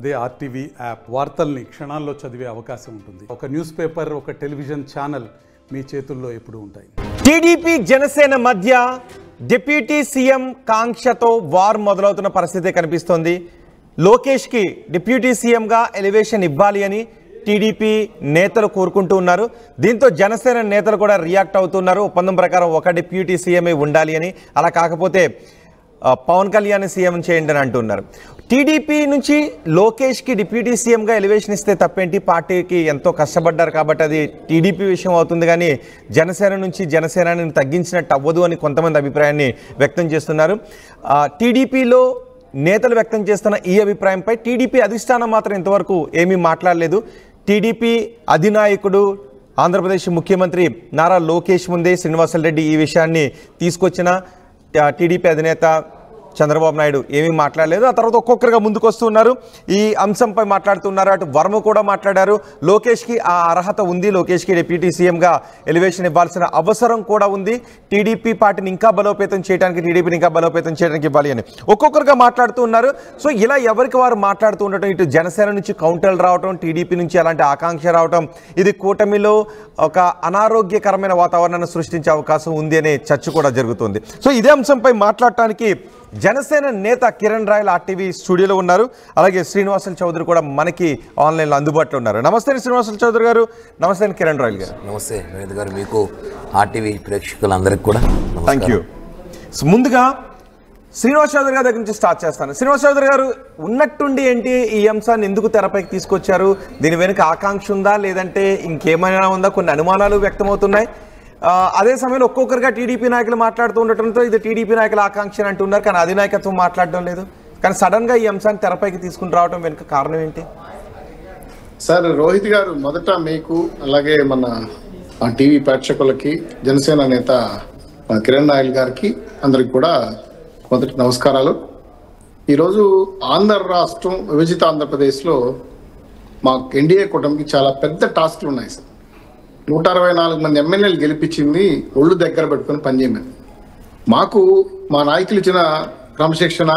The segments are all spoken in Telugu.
అదే ఆర్టీవీ యాప్ వార్తల్ని క్షణాల్లో చదివే అవకాశం ఉంటుంది. ఒక న్యూస్ పేపర్, ఒక టెలివిజన్ ఛానల్ మీ చేతుల్లో ఎప్పుడూ ఉంటాయి. టీడీపీ జనసేన మధ్య డిప్యూటీ సీఎం కాంక్షతో వార్ మొదలవుతున్న పరిస్థితి కనిపిస్తోంది. లోకేష్కి డిప్యూటీ సీఎంగా ఎలివేషన్ ఇవ్వాలి అని టీడీపీ నేతలు కోరుకుంటూ ఉన్నారు. దీంతో జనసేన నేతలు కూడా రియాక్ట్ అవుతున్నారు. ఒప్పందం ప్రకారం ఒక డిప్యూటీ సీఎంఏ ఉండాలి అని, అలా కాకపోతే పవన్ కళ్యాణ్ సీఎం చేయండి అని అంటున్నారు. టీడీపీ నుంచి లోకేష్కి డిప్యూటీ సీఎంగా ఎలివేషన్ ఇస్తే తప్పేంటి? పార్టీకి ఎంతో కష్టపడ్డారు కాబట్టి అది టీడీపీ విషయం అవుతుంది, కానీ జనసేన నుంచి జనసేనని తగ్గించినట్టు అవ్వదు అని కొంతమంది అభిప్రాయాన్ని వ్యక్తం చేస్తున్నారు. టీడీపీలో నేతలు వ్యక్తం చేస్తున్న ఈ అభిప్రాయంపై టీడీపీ అధిష్టానం మాత్రం ఇంతవరకు ఏమీ మాట్లాడలేదు. టీడీపీ అధినాయకుడు ఆంధ్రప్రదేశ్ ముఖ్యమంత్రి నారా లోకేష్ ముందే శ్రీనివాసరెడ్డి ఈ విషయాన్ని తీసుకొచ్చిన టీడీపీ అధినేత చంద్రబాబు నాయుడు ఏమీ మాట్లాడలేదు. ఆ తర్వాత ఒక్కొక్కరుగా ముందుకు వస్తున్నారు, ఈ అంశంపై మాట్లాడుతున్నారు. అటు వర్మ కూడా మాట్లాడారు. లోకేష్కి ఆ అర్హత ఉంది, లోకేష్కి డిప్యూటీ సీఎంగా ఎలివేషన్ ఇవ్వాల్సిన అవసరం కూడా ఉంది, టీడీపీ పార్టీని ఇంకా బలోపేతం చేయడానికి, టీడీపీని ఇంకా బలోపేతం చేయడానికి ఇవ్వాలి అని ఒక్కొక్కరుగా మాట్లాడుతూ ఉన్నారు. సో ఇలా ఎవరికి వారు మాట్లాడుతూ ఉండటం, ఇటు జనసేన నుంచి కౌంటర్లు రావటం, టీడీపీ నుంచి అలాంటి ఆకాంక్ష రావటం, ఇది కూటమిలో ఒక అనారోగ్యకరమైన వాతావరణాన్ని సృష్టించే అవకాశం ఉంది అనే చర్చ కూడా జరుగుతుంది. సో ఇదే అంశంపై మాట్లాడటానికి జనసేన నేత కిరణ్ రాయల్ ఆర్టీవీ స్టూడియోలో ఉన్నారు. అలాగే శ్రీనివాసులు చౌదరి కూడా మనకి ఆన్లైన్లో అందుబాటులో ఉన్నారు. నమస్తే శ్రీనివాసులు చౌదరి గారు. నమస్తే కిరణ్ రాయల్ గారు. నమస్తే వినోద్ గారు, మీకు ఆర్టీవీ ప్రేక్షకులందరికీ కూడా థ్యాంక్ యూ. ముందుగా శ్రీనివాస్ చౌదరి గారి దగ్గర నుంచి స్టార్ట్ చేస్తాను. శ్రీనివాస్ చౌదరి గారు, ఉన్నట్టుండి ఏంటి ఈ అంశాన్ని ఎందుకు తెరపైకి తీసుకొచ్చారు? దీని వెనుక ఆకాంక్ష ఉందా, లేదంటే ఇంకేమైనా ఉందా? కొన్ని అనుమానాలు వ్యక్తమవుతున్నాయి. అదే సమయంలో ఒక్కొక్కరుగా టీడీపీ నాయకులు మాట్లాడుతూ ఉండటంతో ఇది టీడీపీ నాయకుల ఆకాంక్ష అని అంటున్నారు, కానీ అధినాయకత్వం మాట్లాడడం లేదు. కానీ సడన్గా ఈ అంశాన్ని తెరపైకి తీసుకుని రావడం వెనుక కారణం ఏంటి? సార్ రోహిత్ గారు, మొదట మీకు అలాగే మన టీవీ ప్రేక్షకులకి, జనసేన నేత కిరణ్ రాయల్ గారికి అందరికి కూడా మొదటి నమస్కారాలు. ఈరోజు ఆంధ్ర రాష్ట్రం, విభజిత ఆంధ్రప్రదేశ్లో మా ఎన్డీఏ కూటమికి చాలా పెద్ద టాస్క్లు ఉన్నాయి సార్. 164 మంది ఎమ్మెల్యేలు గెలిపించింది ఒళ్ళు దగ్గర పెట్టుకుని పనిచేయమని. మాకు మా నాయకులు ఇచ్చిన క్రమశిక్షణ,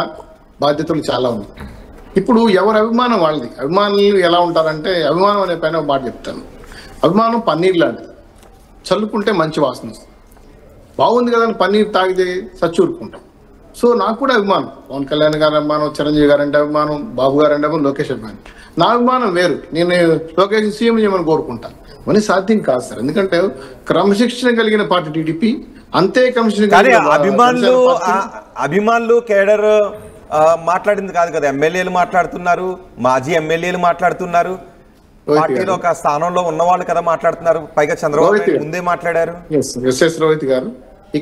బాధ్యతలు చాలా ఉన్నాయి. ఇప్పుడు ఎవరి అభిమానం వాళ్ళది. అభిమానులు ఎలా ఉంటారంటే, అభిమానం అనే పైన ఒక మాట చెప్తాను. అభిమానం పన్నీర్ లాంటిది, చల్లుకుంటే మంచి వాసన వస్తుంది. బాగుంది కదా పన్నీర్ తాగితే సచ్చూరుకుంటాం. సో నాకు కూడా అభిమానం, పవన్ కళ్యాణ్ గారి అభిమానం, చిరంజీవి గారు అంటే అభిమానం, బాబు గారు అంటే అభిమానం, లోకేష్ అభిమానం. నా అభిమానం వేరు. నేను లోకేష్ సీఎం చేయమని కోరుకుంటాను. అని సాధ్యం కాదు సార్, ఎందుకంటే క్రమశిక్షణ కలిగిన పార్టీ టీడీపీ. అంతే క్రమశిక్షణ అభిమానులు కేడర్ మాట్లాడింది కాదు కదా, ఎమ్మెల్యేలు మాట్లాడుతున్నారు, మాజీ ఎమ్మెల్యేలు మాట్లాడుతున్నారు, పార్టీలో ఒక స్థానంలో ఉన్నవాళ్ళు కదా మాట్లాడుతున్నారు. పైగా చంద్రబాబు నాయుడు ముందే మాట్లాడారు. రోహిత్ గారు,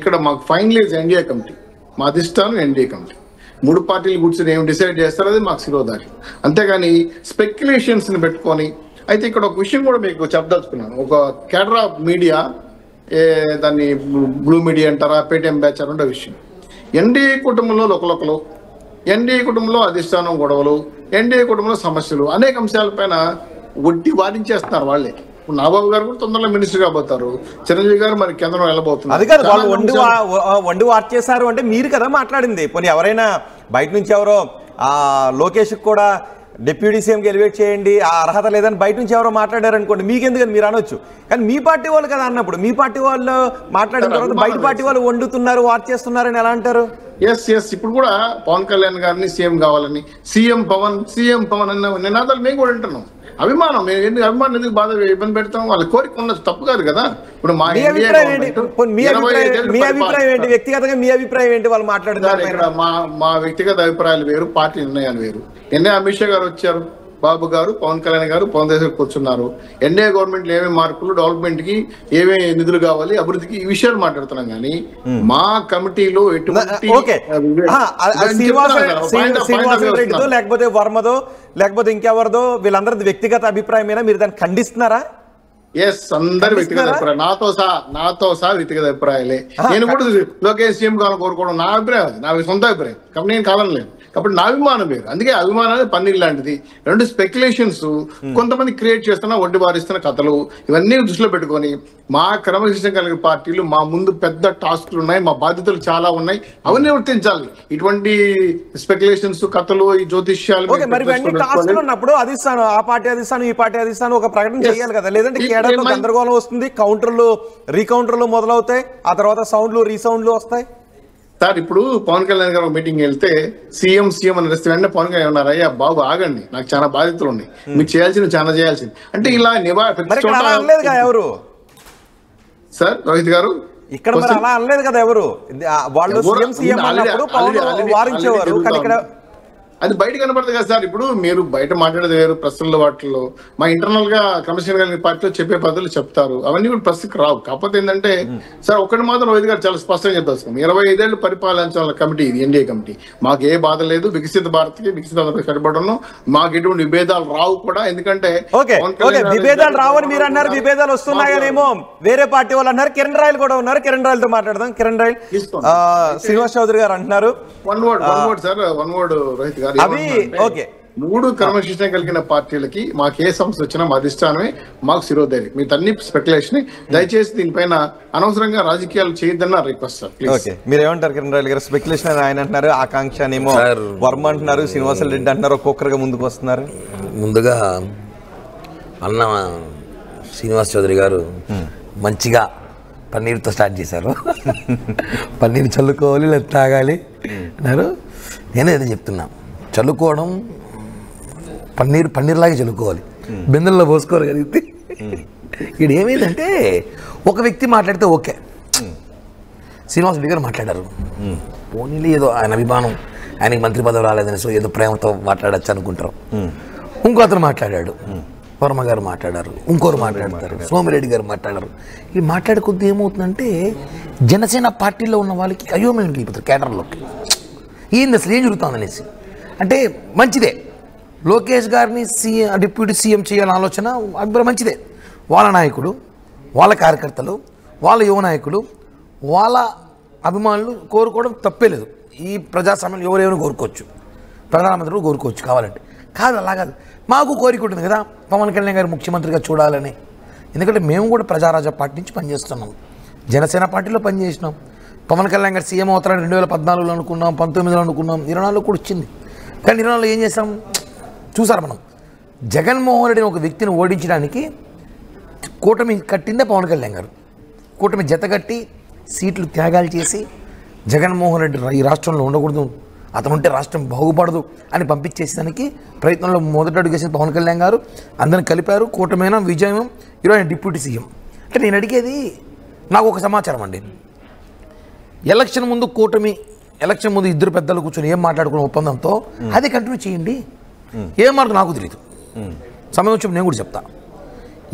ఇక్కడ మాకు ఫైనలైజ్ ఎన్డీఏ కమిటీ, మా అధిష్టానం ఎన్డీఏ కమిటీ. 3 పార్టీలు కూర్చొని ఏం డిసైడ్ చేస్తారో అది మాకు శిరోధారి. అంతేగాని స్పెక్యులేషన్స్ ని పెట్టుకొని. అయితే ఇక్కడ ఒక విషయం కూడా మీకు చెప్పదలుచుకున్నాను. ఒక కేడర్ ఆఫ్ మీడియా, దాన్ని బ్లూ మీడియా అంటారా, పేటీఎం బ్యాచ్ అంటే విషయం. ఎన్డీఏ కుటుంబంలో ఒకరొకరు, ఎన్డీఏ కుటుంబంలో అధిష్టానం గొడవలు, ఎన్డీఏ కుటుంబంలో సమస్యలు, అనేక అంశాలపైన వడ్డీ వాదించేస్తున్నారు వాళ్ళే. నాబాబు గారు కూడా తొందరలో మినిస్టర్ కాబోతారు, చిరంజీవి గారు మరి కేంద్రం వెళ్ళబోతున్నారు. అది కాదు, వాళ్ళు వండి వార్త చేశారు అంటే మీరు కదా మాట్లాడింది. పోనీ ఎవరైనా బయట నుంచి ఎవరో లోకేష్ కూడా డిప్యూటీ సీఎంకి ఎలివేట్ చేయండి, ఆ అర్హత లేదని బయట నుంచి ఎవరో మాట్లాడారు అనుకోండి, మీకెందుకని మీరు అనొచ్చు. కానీ మీ పార్టీ వాళ్ళు కదా అన్నప్పుడు, మీ పార్టీ వాళ్ళు మాట్లాడిన తర్వాత బయట పార్టీ వాళ్ళు వండుతున్నారు, వార్త చేస్తున్నారని ఎలా అంటారు? ఎస్ ఇప్పుడు కూడా పవన్ కళ్యాణ్ గారిని సీఎం కావాలని, సీఎం పవన్ అన్న నినాదాలు మేము కూడా వింటున్నాం. అభిమానం, అభిమానం ఎందుకు బాధ ఇబ్బంది పెడతాం? వాళ్ళ కోరిక ఉన్నది తప్పు కాదు కదా. ఇప్పుడు మా వ్యక్తిగతంగా మీ అభిప్రాయం ఏంటి వాళ్ళు మాట్లాడుతున్నారు? ఇక్కడ మా వ్యక్తిగత అభిప్రాయాలు వేరు, పార్టీ నిర్ణయాలు వేరు. నిన్నే అమిత్ షా గారు వచ్చారు, బాబు గారు, పవన్ కళ్యాణ్ గారు పవన్ దగ్గర కూర్చున్నారు. ఎన్డీఏ గవర్నమెంట్ ఏమేమి మార్పులు, డెవలప్మెంట్ కి ఏమేమి నిధులు కావాలి, అభివృద్ధికి, ఈ విషయాలు మాట్లాడుతున్నాం. కానీ మా కమిటీలో ఎటువంటి లేకపోతే వర్మదో లేకపోతే ఇంకెవరిదో వీళ్ళందరిది వ్యక్తిగత అభిప్రాయమేనా? మీరు దాన్ని ఖండిస్తున్నారా? ఎస్, అందరు వ్యక్తిగత అభిప్రాయం, నాతో సహా వ్యక్తిగత అభిప్రాయాలే. నేను కూడా లోకేష్ సీఎం కావాలని కోరుకోవడం నా అభిప్రాయం, నా సొంత అభిప్రాయం. కాబట్టి నేను కావాలని లేదు. కాబట్టి నా అభిమానం వేరు. అందుకే అభిమానాన్ని పన్నీర్ లాంటిది. రెండు స్పెక్యులేషన్స్ కొంతమంది క్రియేట్ చేస్తున్న ఒడ్డు బారిస్తున్న కథలు ఇవన్నీ దృష్టిలో పెట్టుకొని మా క్రమశిక్షణ కలిగిన పార్టీలు మా ముందు పెద్ద టాస్క్లు ఉన్నాయి, మా బాధ్యతలు చాలా ఉన్నాయి, అవన్నీ వర్తించాలి. ఇటువంటి స్పెక్యులేషన్స్ కథలు ఈ జ్యోతిష్యాలు ఉన్నప్పుడు అది ఇస్తాను, ఆ పార్టీ అది ఇస్తాను, ఈ పార్టీ అది ఇస్తాను ఒక ప్రకటన చేయాలి కదా. లేదంటే కేడర్లో గందరగోళం వస్తుంది, కౌంటర్లు రీకౌంటర్లు మొదలవుతాయి, ఆ తర్వాత సౌండ్లు రీసౌండ్లు వస్తాయి. సార్ ఇప్పుడు పవన్ కళ్యాణ్ గారు మీటింగ్ వెళ్తే సీఎం అని వస్తే వెంటనే పవన్ కళ్యాణ్ ఉన్నారు, అయ్యా బాబు ఆగండి, నాకు చాలా బాధ్యతలు ఉన్నాయి, మీకు చేయాల్సింది చాలా చేయాల్సింది అంటే ఇలా ఎవరు సార్ రోహిత్ గారు ఇక్కడ మరి అలా అనలేదు కదా ఎవరు. వాళ్ళు సీఎం అన్నప్పుడు పవన్ వారించేవారు, కానీ ఇక్కడ అది బయట కనపడదు కదా సార్. ఇప్పుడు మీరు బయట మాట్లాడేది వేరు, ప్రశ్నల వాటిల్లో మా ఇంటర్నల్ గా కమిషన్ కలిగిన పార్టీలో చెప్పే పద్ధతులు చెప్తారు, అవన్నీ కూడా ప్రశ్నకు రావు. కాకపోతే ఏంటంటే సార్ ఒకటి మాత్రం రోహిత్ గారు చాలా స్పష్టంగా చెప్తారు, 25 ఏళ్ళు పరిపాలించాల కమిటీ ఇది, ఎన్డీఏ కమిటీ, మాకు ఏ బాధ లేదు, వికసిత భారత్కి వికసిత కట్టుబడను, మాకు ఎటువంటి విభేదాలు రావు కూడా. ఎందుకంటే విభేదాలు రావని మీరు అన్నారు, విభేదాలు వస్తున్నాయనేమో వేరే పార్టీ వాళ్ళు అన్నారు. కిరణ్ రాయల్ కూడా ఉన్నారు, కిరణ్ రాయల్ తో మాట్లాడదాం. కిరణ్ రాయల్ శ్రీనివాస్ చౌదరి గారు అంటున్నారు, one word sir, one word Rohit గారు, మూడు క్రమశిక్షణ కలిగిన పార్టీలకి మాకు ఏ సమస్య వచ్చినా మా అధిష్టానమే మాకు శిరోధైర్యం. మీ అన్ని స్పెక్యులేషన్ దయచేసి దీనిపైన అనవసరంగా రాజకీయాలు చేయొద్దన్న రిక్వెస్ట్ సార్. ఓకే, మీరు ఏమంటారు కిరణ్ రాయల్ గారు? స్పెక్యులేషన్ అని ఆయన అంటున్నారు, ఆకాంక్ష ఏమో వర్మ అంటున్నారు, శ్రీనివాస రెడ్డి అంటున్నారు, ఒక్కొక్కరుగా ముందుకు వస్తున్నారు. ముందుగా అన్న శ్రీనివాస్ చౌదరి గారు మంచిగా పన్నీర్తో స్టార్ట్ చేశారు. పన్నీర్ చల్లుకోవాలి లేదా తాగాలి అన్నారు. నేనే ఏదో చెప్తున్నా, చల్లుకోవడం పన్నీర్లాగే చల్లుకోవాలి, బిందెల్లో పోసుకోరు కదా. ఇక్కడ ఏమైందంటే ఒక వ్యక్తి మాట్లాడితే ఓకే, శ్రీనివాస్ రెడ్డి గారు మాట్లాడారు, పోనీలే ఏదో ఆయన అభిమానం, ఆయనకి మంత్రి పదవి రాలేదని సో ఏదో ప్రేమతో మాట్లాడచ్చు అనుకుంటారు. ఇంకో అతను మాట్లాడాడు, వర్మ గారు మాట్లాడారు, ఇంకోరు మాట్లాడతారు, సోమిరెడ్డి గారు మాట్లాడారు. ఇది మాట్లాడుకుంటూ ఏమవుతుందంటే జనసేన పార్టీలో ఉన్న వాళ్ళకి అయోమయం వెళ్ళిపోతారు కేటర్లోకి, ఏంది అసలు ఏం జరుగుతుందనేసి. అంటే మంచిదే, లోకేష్ గారిని డిప్యూటీ సీఎం చేయాలని ఆలోచన అభిప్రాయం మంచిదే. వాళ్ళ నాయకుడు, వాళ్ళ కార్యకర్తలు, వాళ్ళ యువ నాయకులు, వాళ్ళ అభిమానులు కోరుకోవడం తప్పే లేదు. ఈ ప్రజాస్వామ్యం ఎవరెవరు కోరుకోవచ్చు, ప్రధానమంత్రులు కోరుకోవచ్చు కావాలంటే. కాదు, అలా కాదు, మాకు కోరిక ఉంటుంది కదా పవన్ కళ్యాణ్ గారు ముఖ్యమంత్రిగా చూడాలని. ఎందుకంటే మేము కూడా ప్రజారాజ్య పార్టీ నుంచి పనిచేస్తున్నాం, జనసేన పార్టీలో పనిచేసినాం. పవన్ కళ్యాణ్ గారు సీఎం అవుతారని 2014లో అనుకున్నాం, 19లో అనుకున్నాం, 24లో కూడా వచ్చింది. కానీ 24లో ఏం చేస్తాం చూసారు మనం. జగన్మోహన్ రెడ్డిని ఒక వ్యక్తిని ఓడించడానికి కూటమి కట్టిందే పవన్ కళ్యాణ్ గారు. కూటమి జతగట్టి సీట్లు త్యాగాలు చేసి జగన్మోహన్ రెడ్డి ఈ రాష్ట్రంలో ఉండకూడదు, అతను ఉంటే రాష్ట్రం బాగుపడదు అని పంపించేసేదానికి ప్రయత్నంలో మొదటి అడుగు వేసిన పవన్ కళ్యాణ్ గారు అందరిని కలిపారు. కూటమైన విజయం, ఈరోజు ఆయన డిప్యూటీ సీఎం. అంటే నేను అడిగేది, నాకు ఒక సమాచారం అండి, ఎలక్షన్ ముందు కూటమి, ఎలక్షన్ ముందు ఇద్దరు పెద్దలు కూర్చొని ఏం మాట్లాడుకున్న ఒప్పందంతో అది కంటిన్యూ చేయండి. ఏం మాట నాకు తెలియదు, సమయం వచ్చి నేను కూడా చెప్తా,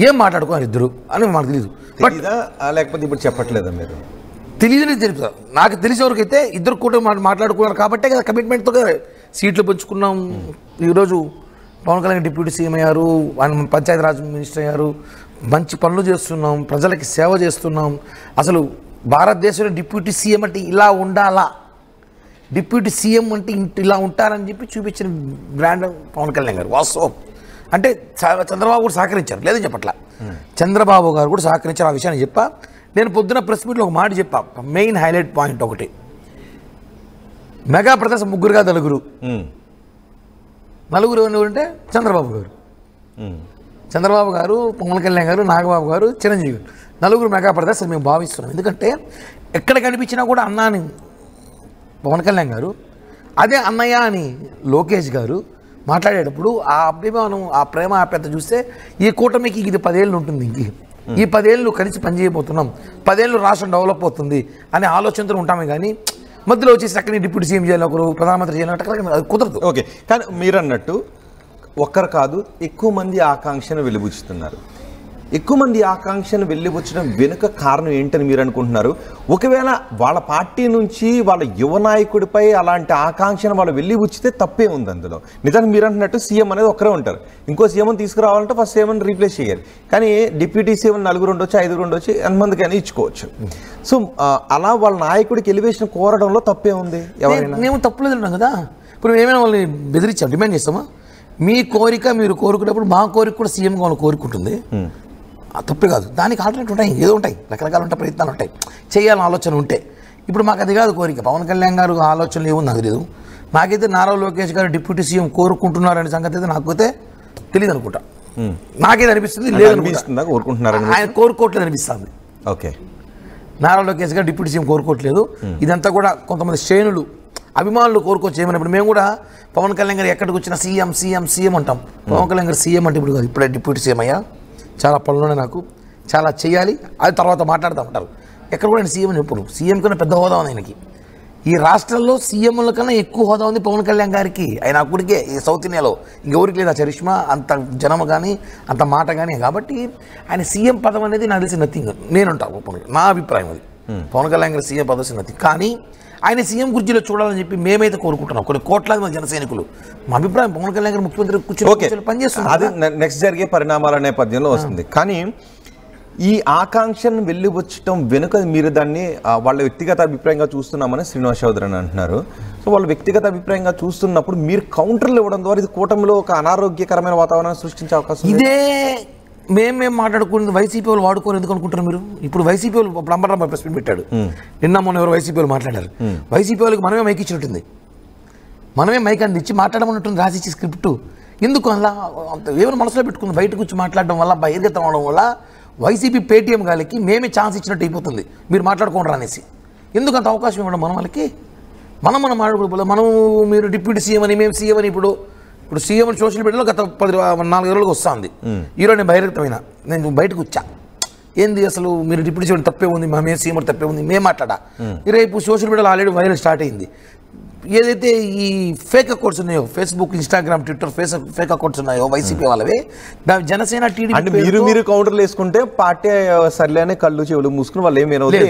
ఏం మాట్లాడుకున్నారు ఇద్దరు అని మాకు తెలియదు. లేకపోతే ఇప్పుడు చెప్పట్లేదా మీరు? తెలియదని తెలుపుతారు. నాకు తెలిసేవరకైతే ఇద్దరు కూటమి మాట్లాడుకున్నారు కాబట్టే కదా కమిట్మెంట్తో సీట్లు పంచుకున్నాం. ఈరోజు పవన్ కళ్యాణ్ డిప్యూటీ సీఎం అయ్యారు, ఆయన పంచాయతీరాజ్ మినిస్టర్ అయ్యారు, మంచి పనులు చేస్తున్నాం, ప్రజలకి సేవ చేస్తున్నాం. అసలు భారతదేశంలో డిప్యూటీ సీఎం అంటే ఇలా ఉండాలా, డిప్యూటీ సీఎం అంటే ఇలా ఉంటారని చెప్పి చూపించిన బ్రాండ్ పవన్ కళ్యాణ్ గారు. వాస్తవం అంటే చంద్రబాబు కూడా సహకరించారు, లేదని చెప్పట్లా, చంద్రబాబు గారు కూడా సహకరించారు. ఆ విషయాన్ని చెప్పా. నేను పొద్దున ప్రెస్ మీట్లో ఒక మాట చెప్పా, మెయిన్ హైలైట్ పాయింట్ ఒకటి, మెగా ప్రదర్శన ముగ్గురుగా నలుగురు ఎవరంటే చంద్రబాబు గారు, చంద్రబాబు గారు, పవన్ కళ్యాణ్ గారు, నాగబాబు గారు, చిరంజీవి గారు, నలుగురు మెగా ప్రదర్శన మేము భావిస్తున్నాం. ఎందుకంటే ఎక్కడ కనిపించినా కూడా అన్న అని పవన్ కళ్యాణ్ గారు, అదే అన్నయ్య అని లోకేష్ గారు మాట్లాడేటప్పుడు ఆ అభిమానం, ఆ ప్రేమ, ఆ పెద్ద చూస్తే ఈ కూటమికి ఇది 10 ఏళ్ళు ఉంటుంది. ఈ 10 ఏళ్ళు కలిసి పనిచేయబోతున్నాం, 10 ఏళ్ళు రాష్ట్రం డెవలప్ అవుతుంది అనే ఆలోచనతో ఉంటామే. కానీ మధ్యలో వచ్చేసి అక్కడ డిప్యూటీ సీఎం చేయాలి, ఒకరు ప్రధానమంత్రి చేయాలి, అది కుదరదు. ఓకే, కానీ మీరు అన్నట్టు ఒక్కరు కాదు, ఎక్కువ మంది ఆకాంక్షను వెలిబుచ్చుతున్నారు. ఎక్కువ మంది ఆకాంక్షను వెలిబుచ్చడం వెనుక కారణం ఏంటని మీరు అనుకుంటున్నారు? ఒకవేళ వాళ్ళ పార్టీ నుంచి వాళ్ళ యువ నాయకుడిపై అలాంటి ఆకాంక్షను వాళ్ళు వెలిబుచ్చితే తప్పే ఉంది అందులో. నిజానికి మీరు అంటున్నట్టు సీఎం అనేది ఒక్కరే ఉంటారు, ఇంకో సీఎం తీసుకురావాలంటే ఫస్ట్ సీఎం రీప్లేస్ చేయాలి. కానీ డిప్యూటీ సీఎం 4 ఉండొచ్చు, 5 ఉండొచ్చు, ఎంతమందికైనా ఇచ్చుకోవచ్చు. సో అలా వాళ్ళ నాయకుడికి ఎలివేషన్ కోరడంలో తప్పే ఉంది? మేము తప్పులేదు కదా. ఇప్పుడు ఏమైనా వాళ్ళని బెదిరించాం, డిమాండ్ చేస్తామా? మీ కోరిక మీరు కోరుకునేప్పుడు మా కోరిక కూడా సీఎం కావాలని కోరుకుంటుంది, తప్పే కాదు. దానికి ఆల్టర్నేట్ ఉంటాయి, ఏదో ఉంటాయి, రకరకాల ఉంటాయి, ప్రయత్నాలు ఉంటాయి, చేయాలని ఆలోచన ఉంటే. ఇప్పుడు మాకు అది కాదు కోరిక. పవన్ కళ్యాణ్ గారు ఆలోచనలు ఏముంది నాకు తెలియదు. నాకైతే నారా లోకేష్ గారు డిప్యూటీ సీఎం కోరుకుంటున్నారనే సంగతి అయితే నాకైతే తెలియదు అనుకుంటా. నాకేది అనిపిస్తుంది, లేదు కోరుకుంటున్నారు, ఆయన కోరుకోవట్లేదు అనిపిస్తుంది. ఓకే, నారా లోకేష్ గారు డిప్యూటీ సీఎం కోరుకోవట్లేదు. ఇదంతా కూడా కొంతమంది శ్రేణులు, అభిమానులు కోరుకోవచ్చు. ఏమన్నప్పుడు మేము కూడా పవన్ కళ్యాణ్ గారు ఎక్కడికి వచ్చినా సీఎం సీఎం సీఎం అంటాం. పవన్ కళ్యాణ్ గారు సీఎం అంటే ఇప్పుడు ఇప్పుడే డిప్యూటీ సీఎం అయ్యా, చాలా పనులున్నాయి నాకు, చాలా చేయాలి, అది తర్వాత మాట్లాడతామంటారు. ఎక్కడ కూడా ఆయన సీఎం అని చెప్పరు. సీఎం కన్నా పెద్ద హోదా ఉంది ఆయనకి. ఈ రాష్ట్రంలో సీఎంల కన్నా ఎక్కువ హోదా ఉంది పవన్ కళ్యాణ్ గారికి. ఆయన అప్పటికే ఈ సౌత్ ఇండియాలో ఇంకెవరికి లేదు ఆ చరిష్మా, అంత జనం కానీ అంత మాట కానీ. కాబట్టి ఆయన సీఎం పదం అనేది నాకు తెలిసి నథింగ్, నేనుంటాను, నా అభిప్రాయం అది. పవన్ కళ్యాణ్ గారి సీఎం పదవి నథింగ్. కానీ ఆయన సీఎం కుర్చీలో చూడాలని చెప్పి మేమైతే కోరుకుంటున్నాం, కొన్ని కోట్లాది మంది జన సైనికులు. మా అభిప్రాయం పవన్ కళ్యాణ్ గారు ముఖ్యమంత్రి కూర్చొని పనిచేస్తున్నారు. అది నెక్స్ట్ జరిగే పరిణామాల నేపథ్యంలో వస్తుంది. కానీ ఈ ఆకాంక్షను వెళ్ళివచ్చటం వెనుక మీరు దాన్ని వాళ్ళ వ్యక్తిగత అభిప్రాయంగా చూస్తున్నామని శ్రీనివాస్ చౌదరి అని అంటున్నారు. సో వాళ్ళ వ్యక్తిగత అభిప్రాయంగా చూస్తున్నప్పుడు మీరు కౌంటర్లు ఇవ్వడం ద్వారా ఇది కూటమిలో ఒక అనారోగ్యకరమైన వాతావరణాన్ని సృష్టించే అవకాశం. ఇదే మేము మాట్లాడుకున్నది వైసీపీ వాళ్ళు వాడుకోరు ఎందుకు అనుకుంటారు మీరు? ఇప్పుడు వైసీపీ వాళ్ళు నంబర్ ప్రెస్ మీట్ పెట్టాడు నిన్న మొన్న, ఎవరు వైసీపీ వాళ్ళు మాట్లాడారు. వైసీపీ వాళ్ళకి మనమే మైక్ ఇచ్చినట్టుంది, మనమే మైక్ అంది ఇచ్చి మాట్లాడమన్నట్టుంది, రాసిచ్చి స్క్రిప్ట్. ఎందుకు అలా ఏమైనా మనసులో పెట్టుకుంది? బయటకు వచ్చి మాట్లాడడం వల్ల, బహిర్గతం అవడం వల్ల వైసీపీ పేటీఎం గాలికి మేమే ఛాన్స్ ఇచ్చినట్టు అయిపోతుంది. మీరు మాట్లాడుకోండి అనేసి ఎందుకు అంత అవకాశం ఇవ్వడం మనం వాళ్ళకి? మనం మాట్లాడుకోవాలి. మనం మీరు డిప్యూటీ సీఎం అని, మేము సీఎం అని. ఇప్పుడు సీఎం సోషల్ మీడియాలో గత 4 రోజులకు వస్తుంది. ఈరోజు నేను బహిర్గతమైన, నేను బయటకు వచ్చా. ఏంది అసలు మీరు డిప్యూటీ సీఎం తప్పే ఉంది, మేము సీఎం తప్పే ఉంది, మేము మాట్లాడా. రేపు సోషల్ మీడియాలో ఆల్రెడీ వైరల్ స్టార్ట్ అయింది. ఏదైతే ఈ ఫేక్ అకౌంట్స్ ఉన్నాయో, Facebook, Instagram, Twitter fake accounts ఉన్నాయో వైసీపీ వాళ్ళవి, జనసేన టీడీపీ మీరు కౌంటర్లు వేసుకుంటే పార్టీ సర్లేనే కళ్ళు చెవులు మూసుకుని వాళ్ళు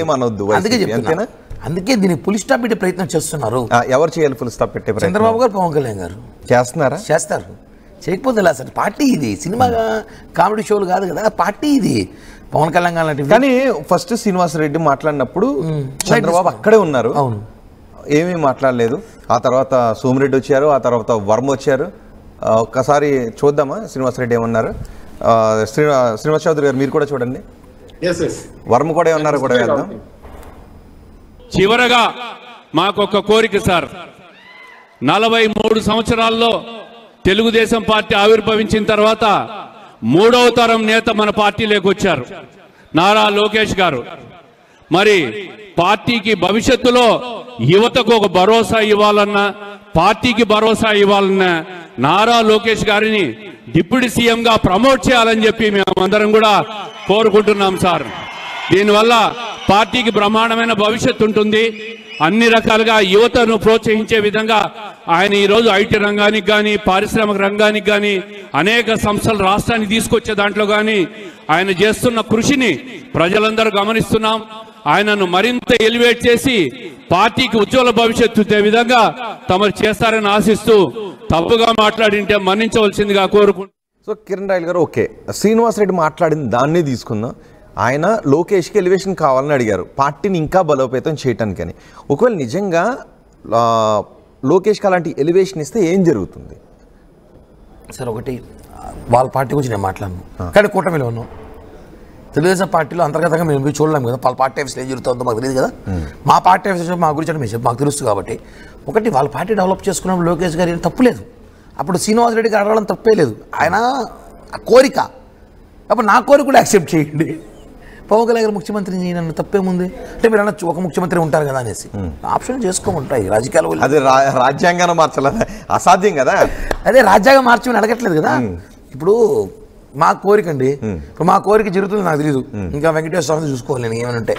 ఏమనొద్దు. అందుకే చెప్తున్నా, అందుకే దీనికి ఫుల్ స్టాప్ పెట్టే ప్రయత్నం చేస్తున్నారు. ఎవరు చేయాలి ఫుల్ స్టాప్ పెట్టే? చంద్రబాబు గారు, పవన్ కళ్యాణ్ గారు చేస్తారు. చేయకపోతే ఎలా సార్? పార్టీ ఇది, సినిమా కామెడీ షోలు కాదు కదా, పార్టీ ఇది. పవన్ కళ్యాణ్ గారు లాంటి. కానీ ఫస్ట్ శ్రీనివాస్ రెడ్డి మాట్లాడినప్పుడు చంద్రబాబు అక్కడే ఉన్నారు, అవును, ఏమీ మాట్లాడలేదు. ఆ తర్వాత సోమిరెడ్డి వచ్చారు, ఆ తర్వాత వర్మ వచ్చారు. ఒక్కసారి చూద్దామా శ్రీనివాస్ రెడ్డి ఏమన్నారు? శ్రీనివాస్ చౌదరి గారు మీరు కూడా చూడండి, వర్మ కూడా ఏమన్నారు కూడా వేద్దాం. చివరగా మాకొక కోరిక సార్, 43 సంవత్సరాల్లో తెలుగుదేశం పార్టీ ఆవిర్భవించిన తర్వాత 3వ తరం నేత మన పార్టీలోకి వచ్చారు, నారా లోకేష్ గారు. మరి పార్టీకి భవిష్యత్తులో యువతకు ఒక భరోసా ఇవ్వాలన్నా, పార్టీకి భరోసా ఇవ్వాలన్నా నారా లోకేష్ గారిని డిప్యూటీ సీఎంగా ప్రమోట్ చేయాలని చెప్పి మేమందరం కూడా కోరుకుంటున్నాం సార్. దీనివల్ల పార్టీకి బ్రహ్మాండమైన భవిష్యత్తు ఉంటుంది. అన్ని రకాలుగా యువతను ప్రోత్సహించే విధంగా ఆయన ఈరోజు ఐటీ రంగానికి కానీ, పారిశ్రామిక రంగానికి కానీ, అనేక సంస్థలు రాష్ట్రానికి తీసుకొచ్చే దాంట్లో కానీ ఆయన చేస్తున్న కృషిని ప్రజలందరూ గమనిస్తున్నాం. ఆయనను మరింత ఎలివేట్ చేసి పార్టీకి ఉజ్వల భవిష్యత్తు ఇచ్చే విధంగా తమరు చేస్తారని ఆశిస్తూ, తప్పుగా మాట్లాడింటే మన్నించవలసిందిగా కోరుకుంటున్నాను. సో కిరణ్ రాయల్ గారు, ఓకే, శ్రీనివాస్ రెడ్డి మాట్లాడిన దాన్నే తీసుకుందాం. ఆయన లోకేష్కి ఎలివేషన్ కావాలని అడిగారు, పార్టీని ఇంకా బలోపేతం చేయటానికని. ఒకవేళ నిజంగా లోకేష్కి అలాంటి ఎలివేషన్ ఇస్తే ఏం జరుగుతుంది సార్? ఒకటి, వాళ్ళ పార్టీ గురించి నేను మాట్లాడను, కానీ కూటమిలో ఉన్నాం. తెలుగుదేశం పార్టీలో అంతర్గతంగా మేము చూడలేము కదా, వాళ్ళ పార్టీ ఆఫీస్లో ఏం జరుగుతుందో మాకు తెలియదు కదా. మా పార్టీ ఆఫీస్ మా గురించి అంటే మేము మాకు తెలుసు. కాబట్టి ఒకటి, వాళ్ళ పార్టీ డెవలప్ చేసుకున్నప్పుడు లోకేష్ గారు ఏం తప్పులేదు. అప్పుడు శ్రీనివాస్ రెడ్డి గారు అడగడం తప్పే లేదు. ఆయన కోరిక, అప్పుడు నా కోరిక కూడా యాక్సెప్ట్ చేయండి. పవన్ కళ్యాణ్ గారు ముఖ్యమంత్రి చేయనన్ను తప్పేముంది అంటే, మీరు అన్న ఒక ముఖ్యమంత్రి ఉంటారు కదా అనేసి ఆప్షన్ చేసుకోమంటాయి రాజకీయాలు. అదే రాజ్యాంగాన్ని మార్చాలి, అసాధ్యం కదా. అదే రాజ్యాంగం మార్చమని అడగట్లేదు కదా. ఇప్పుడు మా కోరిక అండి, ఇప్పుడు మా కోరిక జరుగుతుంది నాకు తెలియదు. ఇంకా వెంకటేశ్వర స్వామి చూసుకోవాలి నేను ఏమైనా ఉంటే.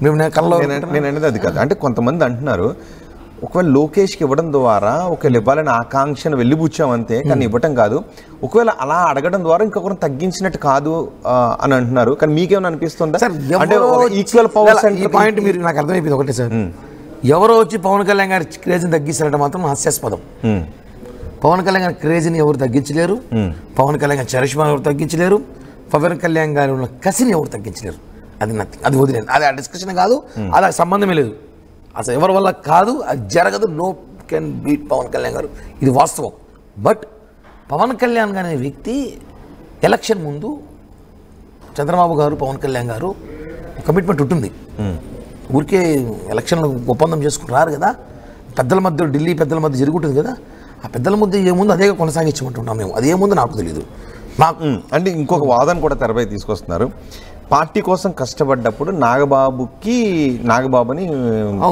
మేము కళ్ళలో నేను అనేది అది కాదు. అంటే కొంతమంది అంటున్నారు, ఒకవేళ లోకేష్కి ఇవ్వడం ద్వారా ఒకవేళ ఇవ్వాలని ఆకాంక్షను వెళ్ళిపుచ్చామంతే, కానీ ఇవ్వటం కాదు. ఒకవేళ అలా అడగడం ద్వారా ఇంకొకరు తగ్గించినట్టు కాదు అని అంటున్నారు. కానీ మీకేమైనా అనిపిస్తుందా? అంటే ఈక్వల్ పవర్ పాయింట్ మీరు నాకు అర్థమైపోయింది. ఒకటే సార్, ఎవరో వచ్చి పవన్ కళ్యాణ్ గారి క్రేజ్ని తగ్గిస్తారంటే మాత్రం హాస్యాస్పదం. పవన్ కళ్యాణ్ గారి క్రేజ్ని ఎవరు తగ్గించలేరు, పవన్ కళ్యాణ్ గారి చరిష్మాను ఎవరు తగ్గించలేరు, పవన్ కళ్యాణ్ గారి ఉన్న కసిని ఎవరు తగ్గించలేరు. అది నథింగ్, అది వదిలేదు. అది ఆ డిస్కషన్ కాదు, అలా సంబంధమే లేదు. అసలు ఎవరి వల్ల కాదు, అది జరగదు, no can beat Pavan Kalyan garu, ఇది వాస్తవం. బట్ పవన్ కళ్యాణ్ అనే వ్యక్తి ఎలక్షన్ ముందు చంద్రబాబు గారు పవన్ కళ్యాణ్ గారు కమిట్మెంట్ ఉంటుంది. ఊరికే ఎలక్షన్లు ఒప్పందం చేసుకుని రారు కదా, పెద్దల మధ్య ఢిల్లీ పెద్దల మధ్య జరుగుతుంది కదా, ఆ పెద్దల మధ్య ఏముందో అదే కొనసాగించమంటున్నాం మేము. అదేముందో నాకు తెలియదు. నాకు అంటే ఇంకొక వాదన కూడా తెరపై తీసుకొస్తున్నారు. పార్టీ కోసం కష్టపడ్డప్పుడు నాగబాబుని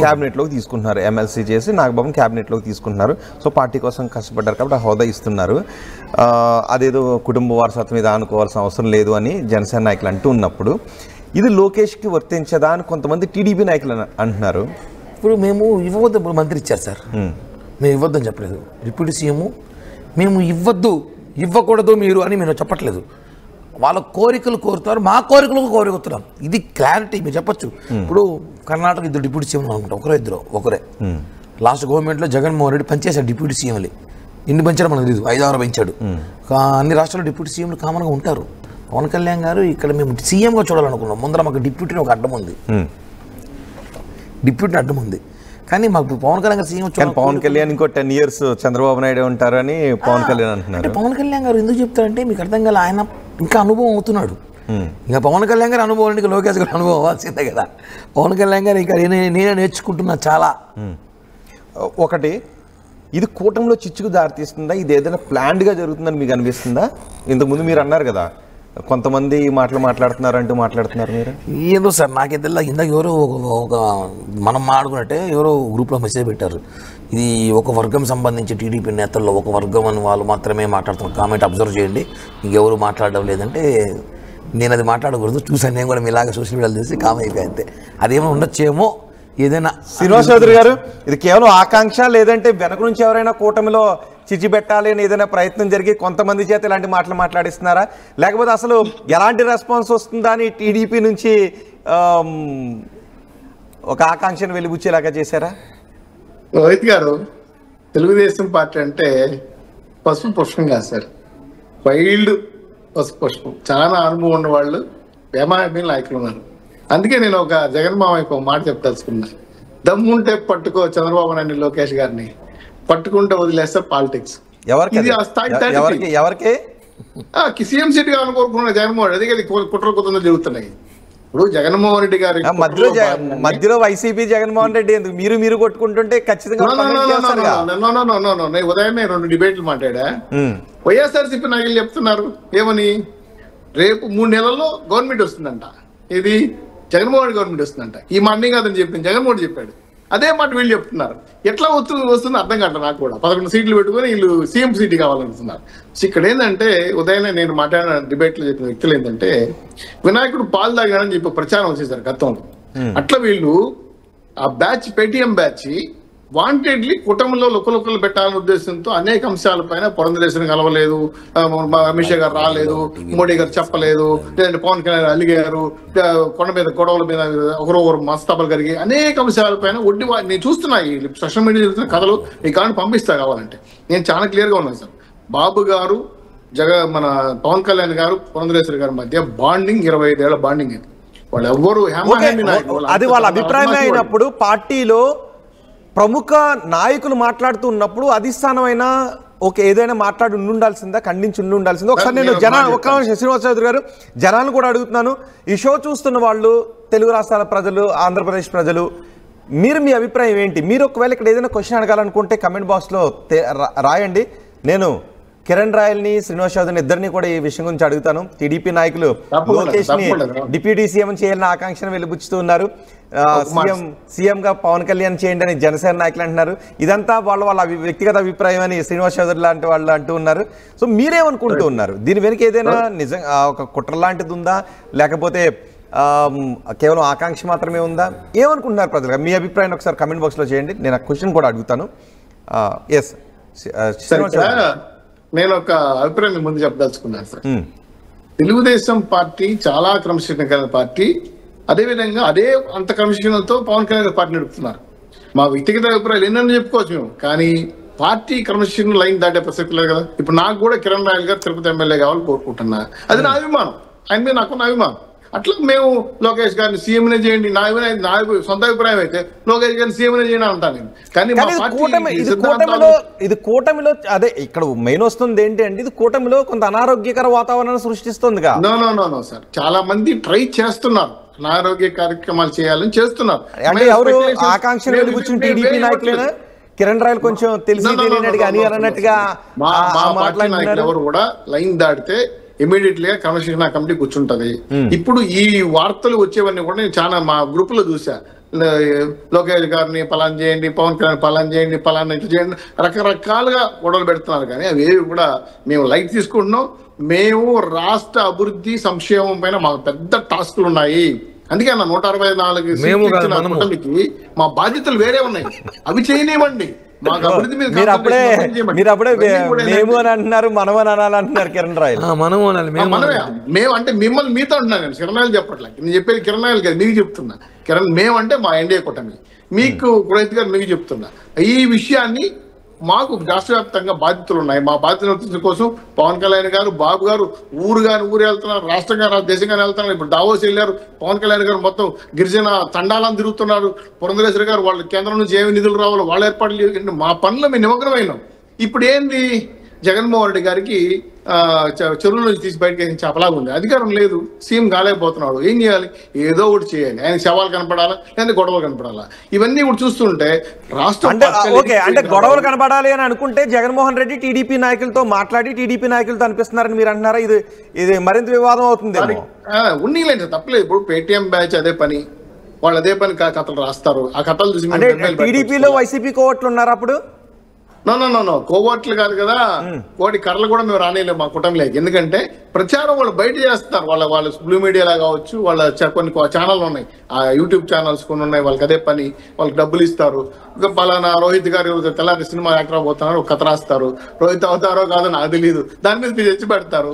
క్యాబినెట్లోకి తీసుకుంటున్నారు, ఎమ్మెల్సీ చేసి నాగబాబుని క్యాబినెట్లోకి తీసుకుంటున్నారు. సో పార్టీ కోసం కష్టపడ్డారు కాబట్టి హోదా ఇస్తున్నారు. అదేదో కుటుంబ వారసత్వం మీద ఆనుకోవాల్సిన అవసరం లేదు అని జనసేన నాయకులు అంటూ ఉన్నప్పుడు ఇది లోకేష్కి వర్తించదా అని కొంతమంది టీడీపీ నాయకులు అంటున్నారు. ఇప్పుడు మేము ఇవ్వవద్దు, ఇప్పుడు మంత్రి ఇచ్చారు సార్, మేము ఇవ్వద్దని చెప్పలేదు. డిప్యూటీ సీఎం మేము ఇవ్వకూడదు మీరు అని మేము చెప్పట్లేదు. వాళ్ళ కోరికలు కోరుతారు, మా కోరికలకు కోరుకుతున్నాం. ఇది క్లారిటీ మీరు చెప్పచ్చు. ఇప్పుడు కర్ణాటక ఇద్దరు డిప్యూటీ సీఎం అనుకుంటాం, ఒకరే. లాస్ట్ గవర్నమెంట్లో జగన్మోహన్ రెడ్డి పనిచేశాడు డిప్యూటీ సీఎంలు. ఎన్ని పెంచాడు మనకు తెలియదు, 5-6 పెంచాడు. అన్ని రాష్ట్రాల్లో డిప్యూటీ సీఎంలు కామన్గా ఉంటారు. పవన్ కళ్యాణ్ గారు ఇక్కడ మేము సీఎంగా చూడాలనుకున్నాం. ముందర మాకు డిప్యూటీని ఒక అడ్డం ఉంది, డిప్యూటీని అడ్డం ఉంది. కానీ మాకు పవన్ కళ్యాణ్ గారు సీఎం పవన్ కళ్యాణ్ ఇంకో 10 years చంద్రబాబు నాయుడు ఉంటారని పవన్ కళ్యాణ్ అంటున్నారు. పవన్ కళ్యాణ్ గారు ఎందుకు చెప్తారంటే మీకు అర్థం కాదు, ఆయన ఇంకా అనుభవం అవుతున్నాడు. ఇంకా పవన్ కళ్యాణ్ గారు అనుభవం అంటే లోకేష్ గారు అనుభవం అవ్వాల్సిందే కదా. పవన్ కళ్యాణ్ గారు ఇంకా నేనే నేర్చుకుంటున్నా చాలా. ఒకటి, ఇది కూటమిలో చిచ్చుకు దారితీస్తుందా? ఇది ఏదైనా ప్లాన్డ్గా జరుగుతుందని మీకు అనిపిస్తుందా? ఇంతకుముందు మీరు అన్నారు కదా కొంతమంది మాట్లాడుతున్నారు మీరు. ఏదో సార్ నాకైతే ఇందాక ఎవరో ఒక మనం మాట్లాడుకున్నట్టే ఎవరో గ్రూప్లో మెసేజ్ పెట్టారు, ఇది ఒక వర్గం సంబంధించి టీడీపీ నేతల్లో ఒక వర్గం అని వాళ్ళు మాత్రమే మాట్లాడుతున్నారు. కామెంట్ అబ్జర్వ్ చేయండి, ఇంకెవరు మాట్లాడడం లేదంటే నేను అది మాట్లాడకూడదు. చూసాను నేను కూడా మీలాగా సోషల్ మీడియాలో చూసి కామెంట్ అయిపోయి అంతే. అదేమో ఉండొచ్చేమో ఏదైనా. శ్రీనివాస్ చౌదరి గారు, ఇది కేవలం ఆకాంక్ష లేదంటే వెనక నుంచి ఎవరైనా కూటమిలో చిచ్చి పెట్టాలి అని ఏదైనా ప్రయత్నం జరిగి కొంతమంది చేత ఇలాంటి మాటలు మాట్లాడిస్తున్నారా, లేకపోతే అసలు ఎలాంటి రెస్పాన్స్ వస్తుందా అని టీడీపీ నుంచి ఒక ఆకాంక్షను వెలిబుచ్చేలాగా చేశారా? రోహిత్ గారు, తెలుగుదేశం పార్టీ అంటే పసుపు పుష్పం కాదు సార్, వైల్డ్ పసుపు పుష్పం. చాలా అనుభవం ఉన్న వాళ్ళు వేమాభిమాన నాయకులు ఉన్నారు. అందుకే నేను ఒక జగన్మామయ్యకు ఒక మాట చెప్పదలుచుకున్నా, దమ్ముంటే పట్టుకో చంద్రబాబు నాయుడు లోకేష్ గారిని, పట్టుకుంటే వదిలేస్తే పాలిటిక్స్. ఎవరికి సీఎం సీట్ కావాలని కోరుకున్న జగన్మోహన్ రెడ్డి, అది కుట్ర కుతంలో జరుగుతున్నాయి. ఇప్పుడు జగన్మోహన్ రెడ్డి గారి మధ్యలో వైసీపీ జగన్మోహన్ రెడ్డి ఎందుకు మీరు కొట్టుకుంటుంటే ఖచ్చితంగా ఉదయాన్నే 2 డిబేట్లు మాట్లాడా. వైఎస్ఆర్సీపీ నాయకులు చెప్తున్నారు ఏమని, రేపు 3 నెలల్లో గవర్నమెంట్ వస్తుందంట. ఇది జగన్మోహన్ గవర్నమెంట్ వస్తుందంట. ఈ మాట కాదని చెప్పింది జగన్మోహన్ చెప్పాడు, అదే మాట వీళ్ళు చెప్తున్నారు. ఎట్లా వస్తుంది అర్థం కాదు నాకు కూడా. 11 సీట్లు పెట్టుకుని వీళ్ళు సీఎం సీట్ కావాలనుకున్నారు. సో ఇక్కడ ఏంటంటే ఉదయాన్నే నేను మాట్లాడిన డిబేట్లో చెప్పిన వ్యక్తులు ఏంటంటే వినాయకుడు పాలు తాగాడని చెప్పి ప్రచారం వచ్చేసారు గతంలో. అట్లా వీళ్ళు ఆ బ్యాచ్ పేటీఎం బ్యాచ్ వాంటెడ్లీ కుటుంబంలో లొక్కలు పెట్టాలనే ఉద్దేశంతో అనేక అంశాలపైన పురంధరేశ్వరిని కలవలేదు, అమిత్ షా గారు రాలేదు, మోడీ గారు చెప్పలేదు, లేదంటే పవన్ కళ్యాణ్ అలిగారు, కొండ మీద గొడవల మీద ఒకరొకరు మస్తబలు కలిగి అనేక అంశాలపైన ఒడ్డి నేను చూస్తున్నా ఈ సోషల్ మీడియా జరుగుతున్న కథలు ఈ కారణం పంపిస్తా కావాలంటే. నేను చాలా క్లియర్గా ఉన్నాను సార్. బాబు గారు మన పవన్ కళ్యాణ్ గారు పురంధరేశ్వరి గారి మధ్య బాండింగ్ 25 ఏళ్ల బాండింగ్. ఇది వాళ్ళు ఎవ్వరు అది వాళ్ళ అభిప్రాయమే అయినప్పుడు పార్టీలో ప్రముఖ నాయకులు మాట్లాడుతున్నప్పుడు అధిష్టానమైన ఏదైనా మాట్లాడి ఉండాల్సిందా, ఖండించి ఉండాల్సిందా? ఒకసారి నేను శ్రీనివాస్ చౌదరి గారు జనాలను కూడా అడుగుతున్నాను, ఈ షో చూస్తున్న వాళ్ళు తెలుగు రాష్ట్రాల ప్రజలు, ఆంధ్రప్రదేశ్ ప్రజలు, మీ అభిప్రాయం ఏంటి? మీరు ఒకవేళ ఇక్కడ ఏదైనా క్వశ్చన్ అడగాలనుకుంటే కమెంట్ బాక్స్లో రాయండి. నేను కిరణ్ రాయల్ని, శ్రీనివాస్ చౌదరిని ఇద్దరిని కూడా ఈ విషయం గురించి అడుగుతాను. టీడీపీ నాయకులు లోకేష్ ని డిప్యూటీ సీఎం చేయాలని ఆకాంక్షను వెలిబుచ్చుతూ ఉన్నారు. సీఎం గా పవన్ కళ్యాణ్ చేయండి అని జనసేన నాయకులు అంటున్నారు. ఇదంతా వాళ్ళ వ్యక్తిగత అభిప్రాయం అని శ్రీనివాస్ చౌదరి లాంటి వాళ్ళు అంటూ ఉన్నారు. సో మీరేమనుకుంటూ ఉన్నారు? దీని వెనుక ఏదైనా నిజంగా ఒక కుట్ర లాంటిది ఉందా, లేకపోతే కేవలం ఆకాంక్ష మాత్రమే ఉందా? ఏమనుకుంటున్నారు ప్రజలుగా? మీ అభిప్రాయం ఒకసారి కమెంట్ బాక్స్లో చేయండి. నేను ఆ క్వశ్చన్ కూడా అడుగుతాను. ఎస్, నేను ఒక అభిప్రాయం ముందు చెప్పదలుచుకున్నాను సార్. తెలుగుదేశం పార్టీ చాలా క్రమశిక్షణ కలిగిన పార్టీ. అదేవిధంగా అంత క్రమశిక్షణతో పవన్ కళ్యాణ్ పార్టీ నడుపుతున్నారు. మా వ్యక్తిగత అభిప్రాయాలు ఎన్నెన్నో చెప్పుకోవచ్చు మేము, కానీ పార్టీ క్రమశిక్షణ లైన్ దాటే ప్రసక్తి లేదు కదా. ఇప్పుడు నాకు కూడా కిరణ్ రాయల్ గారు తిరుపతి ఎమ్మెల్యే కావాలని కోరుకుంటున్నా. అది నా అభిమానం, ఆయన మీద నాకున్న అభిమానం. అట్లా మేము లోకేష్ గారిని సీఎంనే చేయండి, నా సొంత అభిప్రాయం అయితే లోకేష్ గారిని సీఎంనే చేయండి అంటాను నేను. కానీ ఇది కూటమిలో అదే ఇక్కడ మెయిన్ వస్తుంది ఏంటి అంటే ఇది కూటమిలో కొంత అనారోగ్యకర వాతావరణాన్ని సృష్టిస్తుందిగా. నో సార్, చాలా మంది ట్రై చేస్తున్నారు, అనారోగ్య కార్యక్రమాలు చేయాలని చేస్తున్నారు. అంటే ఎవరు ఆకాంక్షలు వెలుగుచ్చిన టీడీపీ నాయకులైనా కిరణ్ రాయల్ కొంచెం తెలిసి తెలియనట్టుగా అని అన్నట్టుగా ఎవరు కూడా లైన్ దాటితే ఇమీడియట్లీ గా క్రమశిక్షణ కమిటీ కూర్చుంటది. ఇప్పుడు ఈ వార్తలు వచ్చేవన్నీ కూడా నేను చాలా మా గ్రూప్ లో చూసా. లోకేష్ గారిని పలాన్ చేయండి, పవన్ కళ్యాణ్ పలాన్ చేయండి, పలాన్ ఇట్లా చేయండి, రకరకాలుగా గొడవలు పెడుతున్నారు. కానీ అవి ఏవి కూడా మేము లైట్ తీసుకుంటున్నాం. మేము రాష్ట్ర అభివృద్ధి సంక్షేమం పైన మాకు పెద్ద టాస్కులు ఉన్నాయి. అందుకే అన్న 164 కూటమికి మా బాధ్యతలు వేరే ఉన్నాయి, అవి చేయనివ్వండి. మాకు అభివృద్ధి మీద మీరు అప్పుడే మేము అని అంటున్నారు, మనం అని అనాలంటున్నారు కిరణ్ రాయల్. మేము అంటే మిమ్మల్ని మీతో అంటున్నాను నేను, కిరణ్ రాయల్ చెప్పట్లే. నేను చెప్పేది కిరణ్ రాయల్ గారు మీకు చెప్తున్నా. కిరణ్ మేము అంటే మా ఎన్డీఏ కూటమి, మీకు రోహిత్ గారు మీకు చెప్తున్నా. ఈ విషయాన్ని మాకు రాష్ట్ర వ్యాప్తంగా బాధ్యతలు ఉన్నాయి. మా బాధ్యతల కోసం పవన్ కళ్యాణ్ గారు, బాబు గారు ఊరు వెళ్తున్నారు, రాష్ట్రంగా దేశంగా వెళ్తున్నారు. ఇప్పుడు దావోస్ వెళ్ళారు. పవన్ కళ్యాణ్ గారు మొత్తం గిరిజన తండాలను తిరుగుతున్నారు. పురంధరేశ్వరి గారు వాళ్ళ కేంద్రం నుంచి ఏమి నిధులు రావాలో వాళ్ళ ఏర్పాట్లు, మా పనులు మేము నిమగ్నమైనాం. ఇప్పుడు ఏంది జగన్మోహన్ రెడ్డి గారికి చెరువుల నుంచి తీసి బయటకు వేసిన చేపలాగా ఉంది. అధికారం లేదు, సీఎం కాలేకపోతున్నాడు. ఏం చేయాలి? ఏదో ఒకటి చేయాలి. ఆయన శవాలు కనపడాలా, లేదా గొడవలు కనపడాలా? ఇవన్నీ కూడా చూస్తుంటే రాష్ట్రం అంటే గొడవలు కనపడాలి అని అనుకుంటే జగన్మోహన్ రెడ్డి టీడీపీ నాయకులతో మాట్లాడి టీడీపీ నాయకులతో అనిపిస్తున్నారని మీరు అంటున్నారా? ఇది మరింత వివాదం అవుతుంది. ఉన్నీలేదు, తప్పలేదు. ఇప్పుడు పేటీఎం బ్యాచ్ అదే పని, వాళ్ళు అదే పని కథలు రాస్తారు. ఆ కథలు చూసి టీడీపీలో వైసీపీ కోవట్లు ఉన్నారు. అప్పుడు నో కోవట్లు కాదు కదా, కోటి కర్రలు కూడా మేము రానేలేము మా కుటుంబంలోకి. ఎందుకంటే ప్రచారం వాళ్ళు బయట చేస్తారు. వాళ్ళ బ్లూ మీడియాలా కావచ్చు, వాళ్ళ కొన్ని ఛానల్ ఉన్నాయి, ఆ యూట్యూబ్ ఛానల్స్ కొన్ని ఉన్నాయి. వాళ్ళకి అదే పని, వాళ్ళకి డబ్బులు ఇస్తారు. ఇంకా పలానా రోహిత్ గారు తెల్లారి సినిమా యాక్టర్ పోతున్నారు, కథ రాస్తారు. రోహిత్ అవుతారో కాదో నాకు తెలియదు, దాని మీద మీరు తెచ్చి పెడతారు.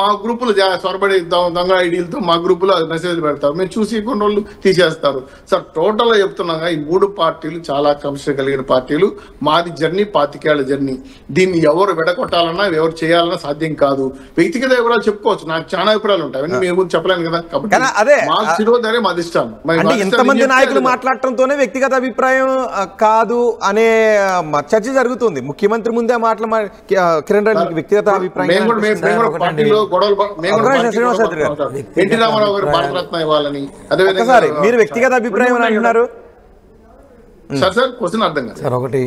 మా గ్రూపులు స్వరబడి దొంగ ఐడీలతో మా గ్రూపులో మెసేజ్ పెడతారు. మేము చూసి కొన్ని రోజులు తీసేస్తారు. సార్ టోటల్ గా చెప్తున్నాగా, ఈ 3 పార్టీలు చాలా క్రమశిక్షణ కలిగిన పార్టీలు. మాది జర్నీ 25 ఏళ్ల జర్నీ. దీన్ని ఎవరు విడగొట్టాలన్నా, ఎవరు చేయాలన్నా సాధ్యం కాదు. వ్యక్తిగత వివరాలు చెప్పుకోవచ్చు, నాకు చాలా అభిప్రాయాలు ఉంటాయి, అవన్నీ మీ గురించి చెప్పలేను కదా. కాబట్టి మా శిరోధరే మాది ఇష్టం. ఇంతమంది నాయకులు మాట్లాడటంతోనే వ్యక్తిగత అభిప్రాయం కాదు అనే చర్చ జరుగుతుంది. ముఖ్యమంత్రి ముందే మాటలు కిరణ్ రాయల్ వ్యక్తిగత అభిప్రాయం. ఎన్టీ రామారావు గారు భారతరత్న ఇవ్వాలని, అదేవిధంగా మీరు వ్యక్తిగత అభిప్రాయం అని అంటున్నారు. సార్ క్వశ్చన్ అర్థం కాదు సార్. ఒకటి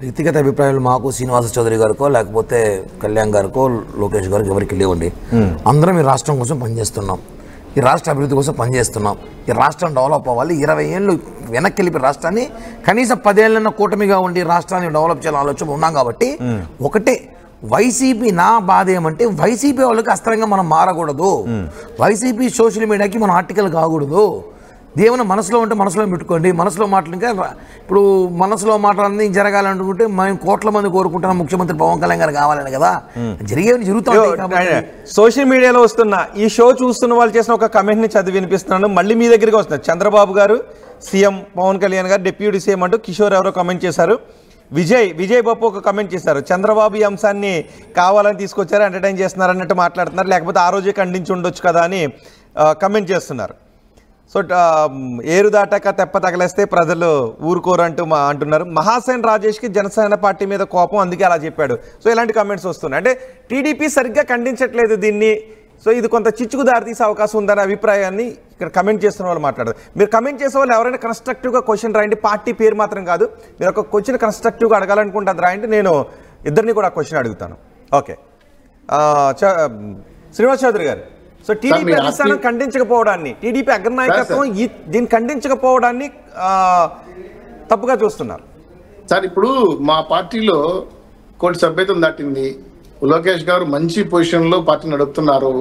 వ్యక్తిగత అభిప్రాయాలు మాకు శ్రీనివాస చౌదరి గారికో లేకపోతే కళ్యాణ్ గారికో లోకేష్ గారికి ఎవరికి లేవండి. అందరం ఈ రాష్ట్రం కోసం పనిచేస్తున్నాం, ఈ రాష్ట్ర అభివృద్ధి కోసం పనిచేస్తున్నాం. ఈ రాష్ట్రం డెవలప్ అవ్వాలి. 20 ఏళ్ళు వెనక్కి వెళ్ళిపోయి రాష్ట్రాన్ని కనీసం 10 ఏళ్ళన్న కూటమిగా ఉండి రాష్ట్రాన్ని డెవలప్ చేయాలని ఆలోచన ఉన్నాం. కాబట్టి ఒకటే వైసీపీ, నా బాధ ఏమంటే వైసీపీ వాళ్ళకి అస్త్రంగా మనం మారకూడదు. వైసీపీ సోషల్ మీడియాకి మనం ఆర్టికల్ కాకూడదు. దేవుని మనసులో ఉంటే మనసులో పెట్టుకోండి. మనసులో మాటలు ఇంకా ఇప్పుడు మనసులో మాటలన్నీ జరగాలనుకుంటే మేము కోట్ల మంది కోరుకుంటున్నాం ముఖ్యమంత్రి పవన్ కళ్యాణ్ గారు కావాలని కదా. జరిగేవి జరుగుతాయి. సోషల్ మీడియాలో వస్తున్న ఈ షో చూస్తున్న వాళ్ళు చేసిన ఒక కమెంట్ ని చదివి వినిపిస్తున్నాను. మళ్ళీ మీ దగ్గరికి వస్తున్నారు. చంద్రబాబు గారు సీఎం, పవన్ కళ్యాణ్ గారు డిప్యూటీ సీఎం అంటూ కిషోర్ ఎవరో కమెంట్ చేశారు. విజయ్ బాబు ఒక కమెంట్ చేశారు. చంద్రబాబు ఈ అంశాన్ని కావాలని తీసుకొచ్చారు, ఎంటర్టైన్ చేస్తున్నారు అన్నట్టు మాట్లాడుతున్నారు, లేకపోతే ఆ రోజే ఖండించి ఉండొచ్చు కదా అని కమెంట్ చేస్తున్నారు. సో ఏరు దాటాక తెప్ప తగలేస్తే ప్రజలు ఊరుకోరు అంటున్నారు. మహాసేన్ రాజేష్కి జనసేన పార్టీ మీద కోపం, అందుకే అలా చెప్పాడు. సో ఇలాంటి కమెంట్స్ వస్తున్నాయి. అంటే టీడీపీ సరిగ్గా ఖండించట్లేదు దీన్ని. సో ఇది కొంత చిచ్చుకు దారితీసే అవకాశం ఉందనే అభిప్రాయాన్ని ఇక్కడ కమెంట్ చేస్తున్న వాళ్ళు మాట్లాడదు. మీరు కమెంట్ చేసే వాళ్ళు ఎవరైనా కన్స్ట్రక్టివ్గా క్వశ్చన్ రాయండి. పార్టీ పేరు మాత్రం కాదు. మీరు ఒక క్వశ్చన్ కన్స్ట్రక్టివ్గా అడగాలనుకుంటే అది రాయండి. నేను ఇద్దరిని కూడా క్వశ్చన్ అడుగుతాను. ఓకే, శ్రీనివాస్ చౌదరి గారు, సో టీడీపీ అధిష్టానం ఖండించకపోవడాన్ని, టీడీపీ అగ్రనాయకత్వం దీన్ని ఖండించకపోవడాన్ని తప్పుగా చూస్తున్నారు సార్. ఇప్పుడు మా పార్టీలో కోటి సభ్యత్వం దాటింది. లోకేష్ గారు మంచి పొజిషన్ లో పార్టీ నడుపుతున్నారు.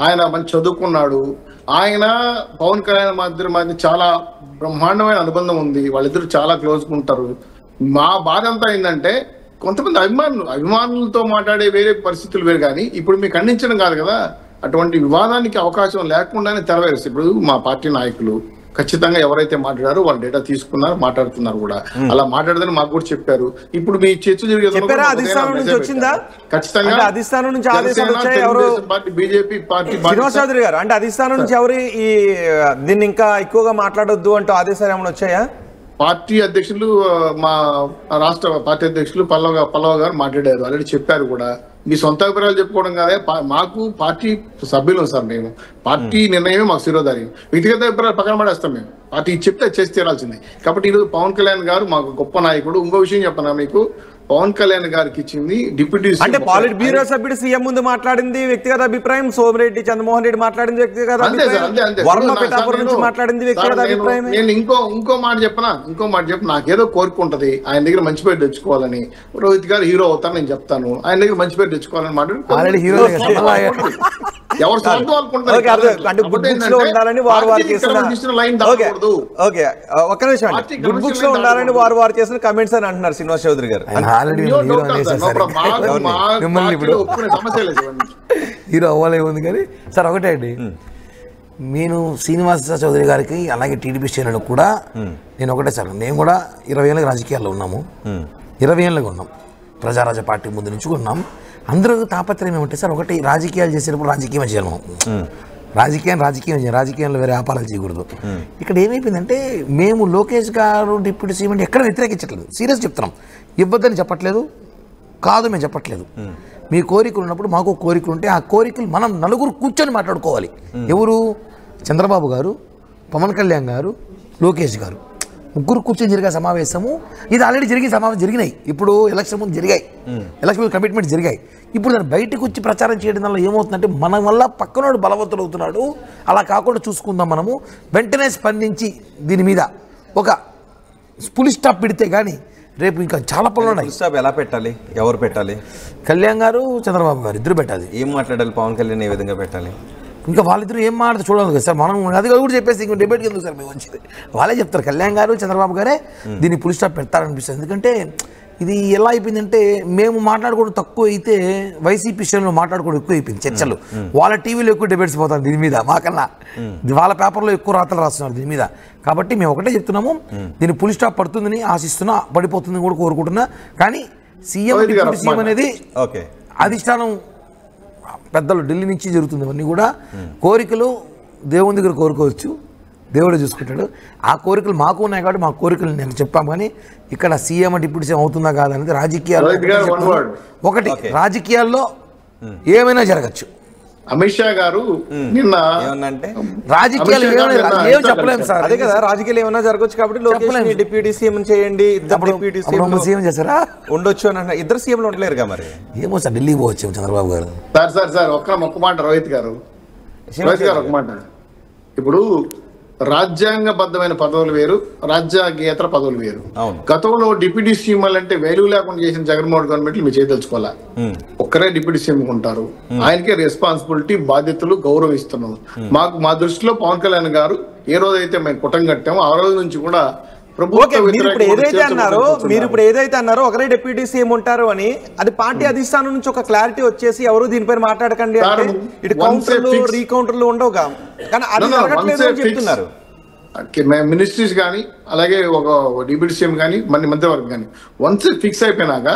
ఆయన మంచి చదువుకున్నాడు. ఆయన పవన్ కళ్యాణ్ మధ్య చాలా బ్రహ్మాండమైన అనుబంధం ఉంది. వాళ్ళిద్దరు చాలా క్లోజ్ గా ఉంటారు. మా బాధ అంతా ఏంటంటే కొంతమంది అభిమానులతో మాట్లాడే వేరే పరిస్థితులు వేరు. కానీ ఇప్పుడు మీకు ఖండించడం కాదు కదా, అటువంటి వివాదానికి అవకాశం లేకుండానే తెరవేరు. ఇప్పుడు మా పార్టీ నాయకులు ఖచ్చితంగా ఎవరైతే మాట్లాడారో వాళ్ళు డేటా తీసుకున్నారు, మాట్లాడుతున్నారు కూడా. అలా మాట్లాడదని మాకు కూడా చెప్పారు. ఇప్పుడు మీ చర్చ చెప్పారా అధిష్టానం నుంచి వచ్చిందా? ఖచ్చితంగా అధిష్టానం నుంచి ఆదేశాలు వచ్చాయి. ఎవరు బీజేపీ పార్టీ శ్రీనివాస్ చౌదరి గారు అంటే అధిష్టానం నుంచి ఎవరు ఈ దీన్ని ఇంకా ఎక్కువగా మాట్లాడొద్దు అంటూ ఆదేశాలు ఏమైనా వచ్చాయా? పార్టీ అధ్యక్షులు మా రాష్ట్ర పార్టీ అధ్యక్షులు పల్లవ గారు మాట్లాడారు, ఆల్రెడీ చెప్పారు కూడా. మీ సొంత అభిప్రాయాలు చెప్పుకోవడం కాదే, మాకు పార్టీ సభ్యులు సార్, మేము పార్టీ నిర్ణయమే మాకు శిరోధారి. వ్యక్తిగత అభిప్రాయాలు పక్కన పడేస్తాం, మేము పార్టీ చెప్తే చేసి తీరాల్సిందే. కాబట్టి ఈరోజు పవన్ కళ్యాణ్ గారు మాకు గొప్ప నాయకుడు. ఇంకో విషయం చెప్పనా మీకు, పవన్ కళ్యాణ్ గారికి ఇచ్చింది డిప్యూటీ అంటే పాలిట్ బ్యూరో సభ్యుడు సీఎం ముందు మాట్లాడింది వ్యక్తిగత అభిప్రాయం, సోమిరెడ్డి చంద్రమోహన్ రెడ్డి మాట్లాడింది వ్యక్తిగత అభిప్రాయం, వర్మ పిఠాపురం నుంచి మాట్లాడింది వ్యక్తిగత అభిప్రాయం. నేను ఇంకో మాట చెప్పనా, నాకేదో కోరిక ఉంటది ఆయన దగ్గర మంచి పేరు తెచ్చుకోవాలని. రోహిత్ గారు హీరో అవుతారు నేను చెప్తాను, ఆయన దగ్గర మంచి పేరు తెచ్చుకోవాలని మాట్లాడు. ఎవరు సొంత అంటే గుడ్ బుక్స్ లో ఉండాలని వారు చేసిన లైన్ దాటకూడదు. ఓకే ఒక్క నిమిషం, గుడ్ బుక్స్ లో ఉండాలని వారు చేసిన కమెంట్స్ అని అంటున్నారు శ్రీనివాస్ చౌదరి గారు. హీరో అవ్వాలేముంది కానీ సార్ ఒకటే అండి, నేను శ్రీనివాస చౌదరి గారికి అలాగే టీడీపీ శ్రేణులకు కూడా నేను ఒకటే సార్, మేము కూడా 20 ఏళ్ళకి రాజకీయాల్లో ఉన్నాము, 20 ఏళ్ళగా ఉన్నాం, ప్రజారాజ్య పార్టీ ముందు నుంచి ఉన్నాం. అందరూ తాపత్రయం ఏమంటే సార్, ఒకటి రాజకీయాలు చేసేటప్పుడు రాజకీయం చేయాలి, రాజకీయంలో వేరే వ్యాపారాలు చేయకూడదు. ఇక్కడ ఏమైపోయిందంటే మేము లోకేష్ గారు డిప్యూటీ సీఎం అంటే ఎక్కడ వ్యతిరేకించట్లేదు, సీరియస్ చెప్తున్నాం, ఇవ్వద్దని చెప్పట్లేదు, కాదు మేము చెప్పట్లేదు. మీ కోరికలు ఉన్నప్పుడు మాకు కోరికలు ఉంటే ఆ కోరికలు మనం నలుగురు కూర్చొని మాట్లాడుకోవాలి. ఎవరు? చంద్రబాబు గారు, పవన్ కళ్యాణ్ గారు, లోకేష్ గారు, ముగ్గురు కూర్చొని జరిగే సమావేశము. ఇది ఆల్రెడీ జరిగినాయి, ఇప్పుడు ఎలక్షన్ ముందు జరిగాయి, ఎలక్షన్ ముందు కమిట్మెంట్ జరిగాయి. ఇప్పుడు దాన్ని బయటకు వచ్చి ప్రచారం చేయడం వల్ల ఏమవుతుందంటే మన వల్ల పక్కనోడు బలవంతుడు అవుతున్నాడు. అలా కాకుండా చూసుకుందాం, మనము వెంటనే స్పందించి దీని మీద ఒక ఫుల్ స్టాప్ పెడితే కానీ రేపు ఇంకా చాలా పనులు ఉన్నాయి. స్టాప్ ఎలా పెట్టాలి, ఎవరు పెట్టాలి? కళ్యాణ్ గారు, చంద్రబాబు గారు ఇద్దరు పెట్టాలి. ఏం మాట్లాడాలి? పవన్ కళ్యాణ్ ఏ విధంగా పెట్టాలి? ఇంకా వాళ్ళిద్దరు ఏం మాట్లాడితే చూడాలి కదా సార్, మనం అది కూడా చెప్పేసి ఇంకో డిబేట్కి ఎందుకు సార్ మేము వచ్చింది. వాళ్ళే చెప్తారు, కళ్యాణ్ గారు, చంద్రబాబు గారే దీన్ని ఫుల్ స్టాప్ పెడతారనిపిస్తుంది. ఎందుకంటే ఇది ఎలా అయిపోయిందంటే మేము మాట్లాడుకోవడం తక్కువ అయితే వైసీపీ శ్రేణులు మాట్లాడుకోవడం ఎక్కువ అయిపోయింది చర్చలు. వాళ్ళ టీవీలో ఎక్కువ డిబేట్స్ పోతారు దీని మీద, మాకన్నా వాళ్ళ పేపర్లో ఎక్కువ రాతలు రాస్తున్నారు దీని మీద. కాబట్టి మేము ఒకటే చెప్తున్నాము, దీన్ని ఫుల్ స్టాప్ పడుతుందని ఆశిస్తున్నా, పడిపోతుందని కూడా కోరుకుంటున్నా. కానీ సీఎం అనేది అధిష్టానం పెద్దలు ఢిల్లీ నుంచి జరుగుతుంది. అవన్నీ కూడా కోరికలు దేవుని దగ్గర కోరుకోవచ్చు, దేవుడే చూసుకుంటాడు. ఆ కోరికలు మాకు ఉన్నాయి కాబట్టి మా కోరికలు నేను చెప్పాము. కానీ ఇక్కడ సీఎం డిప్యూటీ సీఎం అవుతుందా కాదనేది రాజకీయాల్లో ఒకటి, రాజకీయాల్లో ఏమైనా జరగచ్చు. అమిత్ షా గారు నిన్న రాజకీయాలు ఏం చెప్పలేము సార్, అదే కదా రాజకీయాలు ఏమైనా జరగచ్చు. కాబట్టి లోకేష్ డిప్యూటీ సీఎం చేయండి, డిప్యూటీ సీఎం చేస్తారా ఉండొచ్చు అని ఇద్దరు సీఎంలు ఉండలేరుగా. మరి ఏమో సార్, ఢిల్లీ పోవచ్చు చంద్రబాబు గారు. సార్ ఒక్క మాట రోహిత్ గారు ఒక మాట. ఇప్పుడు రాజ్యాంగబద్ధమైన పదవులు వేరు, రాజ్యాంగేతర పదవులు వేరు. గతంలో డిప్యూటీ సీఎం అంటే వాల్యూ లేకుండా చేసిన జగన్మోహన్ గవర్నమెంట్ మీరు చేయదలుచుకోవాలా, ఒక్కరే డిప్యూటీ సీఎం ఉంటారు, ఆయనకే రెస్పాన్సిబిలిటీ, బాధ్యతలు, గౌరవిస్తున్నాం. మా దృష్టిలో పవన్ కళ్యాణ్ గారు ఏ రోజైతే మేము కుటం కట్టామో ఆ రోజు నుంచి కూడా మీరు ఇప్పుడు ఏదైతే అన్నారో ఒకరే డిప్యూటీ సీఎం ఉంటారు అని, అది పార్టీ అధిష్టానం నుంచి ఒక క్లారిటీ వచ్చేసి ఎవరు దీనిపైన మాట్లాడకండి అంటే ఇటు కౌంటర్లు రీకౌంటర్లు ఉండవుగా. కానీ అది జరగట్లేదు అని చెప్తున్నారు. మినిస్ట్రీస్ కానీ అలాగే ఒక డిప్యూటీ సీఎం కానీ మంత్రివర్గం కానీ వన్స్ ఫిక్స్ అయిపోయినాక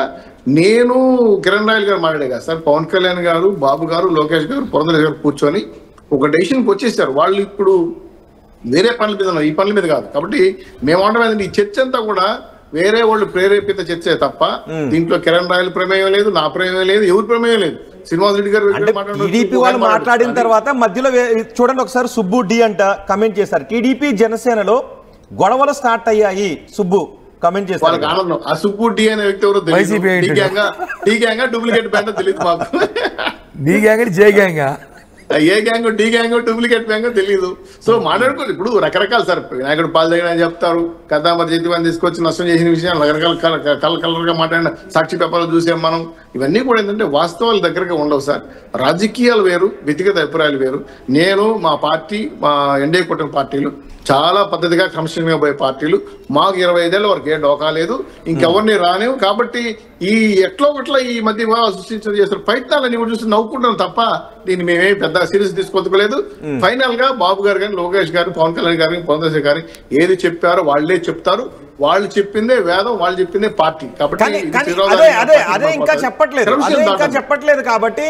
నేను కిరణ్ రాయల్ గారు మాట్లాడే కదా సార్, పవన్ కళ్యాణ్ గారు, బాబు గారు, లోకేష్ గారు, పురంధరేశ్వర గారు కూర్చొని ఒక డెసిషన్కి వచ్చేసారు. వాళ్ళు ఇప్పుడు వేరే పనుల మీద ఈ పనుల మీద కాదు. కాబట్టి మేము అంటాం ఈ చర్చ అంతా కూడా వేరే వాళ్ళు ప్రేరేపిత చర్చే తప్ప దీంట్లో కిరణ్ రాయల్ ప్రమేయం లేదు, నా ప్రమేయం లేదు, ఎవరి ప్రమేయం లేదు. శ్రీనివాస్ రెడ్డి గారు టీడీపీ వాళ్ళు మాట్లాడిన తర్వాత మధ్యలో చూడండి ఒకసారి సుబ్బు డి అంట కమెంట్ చేశారు, టీడీపీ జనసేనలో గొడవలు స్టార్ట్ అయ్యాయి సుబ్బు కమెంట్ చేశారు. వాళ్ళకి ఆనందం. ఆ సుబ్బు డి అనే వ్యక్తి ఎవరు డూప్లికేట్ బ్యాండ్ తెలియదు మాకు. A gang D gang duplicate gang తెలియదు. సో మాట్లాడుకోవాలి. ఇప్పుడు రకరకాలు సార్, వినాయకుడు పాలు దగ్గర అని చెప్తారు, కదామర్ చేతివాన్ని తీసుకొచ్చి నష్టం చేసిన విషయాలు రకరకాల కలర్ గా మాట్లాడిన సాక్షి పేపర్లు చూసాం మనం. ఇవన్నీ కూడా ఏంటంటే వాస్తవాల దగ్గరగా ఉండవు సార్. రాజకీయాలు వేరు, వ్యక్తిగత అభిప్రాయాలు వేరు. నేను మా పార్టీ, మా ఎన్డీఏ కూటమి పార్టీలు చాలా పద్ధతిగా క్రమశిక్షణగా పోయే పార్టీలు. మాకు 25 ఏళ్ళ వరకు ఏ డోకా లేదు, ఇంకెవరిని రానివ్వు. కాబట్టి ఈ ఎట్లా ఒకట్లా ఈ మధ్య వివాహాలు సృష్టించడం చేసిన ప్రయత్నాలని కూడా చూసి నవ్వుకుంటాం తప్ప దీన్ని మేమేమి పెద్ద సీరియస్ తీసుకోలేదు. ఫైనల్ గా బాబు గారు కానీ, లోకేష్ గారు, పవన్ కళ్యాణ్ గారు, పురంధేశ్వరి గారు ఏది చెప్పారో వాళ్ళే చెప్తారు. వాళ్ళు చెప్పిందే వేదం, వాళ్ళు చెప్పిందే పార్టీ. కాబట్టి అదే ఇంకా చెప్పట్లేదు కాబట్టి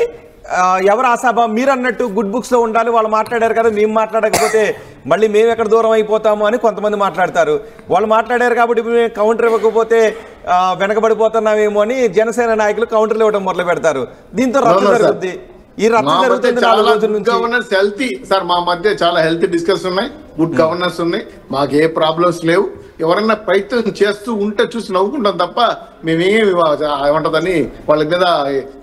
ఎవరు ఆశాభా మీరు అన్నట్టు గుడ్ బుక్స్ లో ఉండాలి. వాళ్ళు మాట్లాడారు కదా, మేము మాట్లాడకపోతే మళ్ళీ మేము ఎక్కడ దూరం అయిపోతాము అని కొంతమంది మాట్లాడతారు. వాళ్ళు మాట్లాడారు కాబట్టి మేము కౌంటర్ ఇవ్వకపోతే వెనకబడిపోతున్నామేమో అని జనసేన నాయకులు కౌంటర్లు ఇవ్వడం మొదలు పెడతారు. దీంతో రద్దు జరుగుద్ది. ఈ రద్దు జరుగుతుంది 4 రోజుల నుంచి. గవర్నెన్స్ హెల్తీ సార్, మా మధ్య చాలా హెల్తీ డిస్కషన్ ఉన్నాయి, గుడ్ గవర్నెన్స్ ఉన్నాయి, మాకు ఏ ప్రాబ్లమ్స్ లేవు. ఎవరన్నా ప్రయత్నం చేస్తూ ఉంటే చూసి నవ్వుకుంటాం తప్ప మేమేమి ఏమంటుందని వాళ్ళ మీద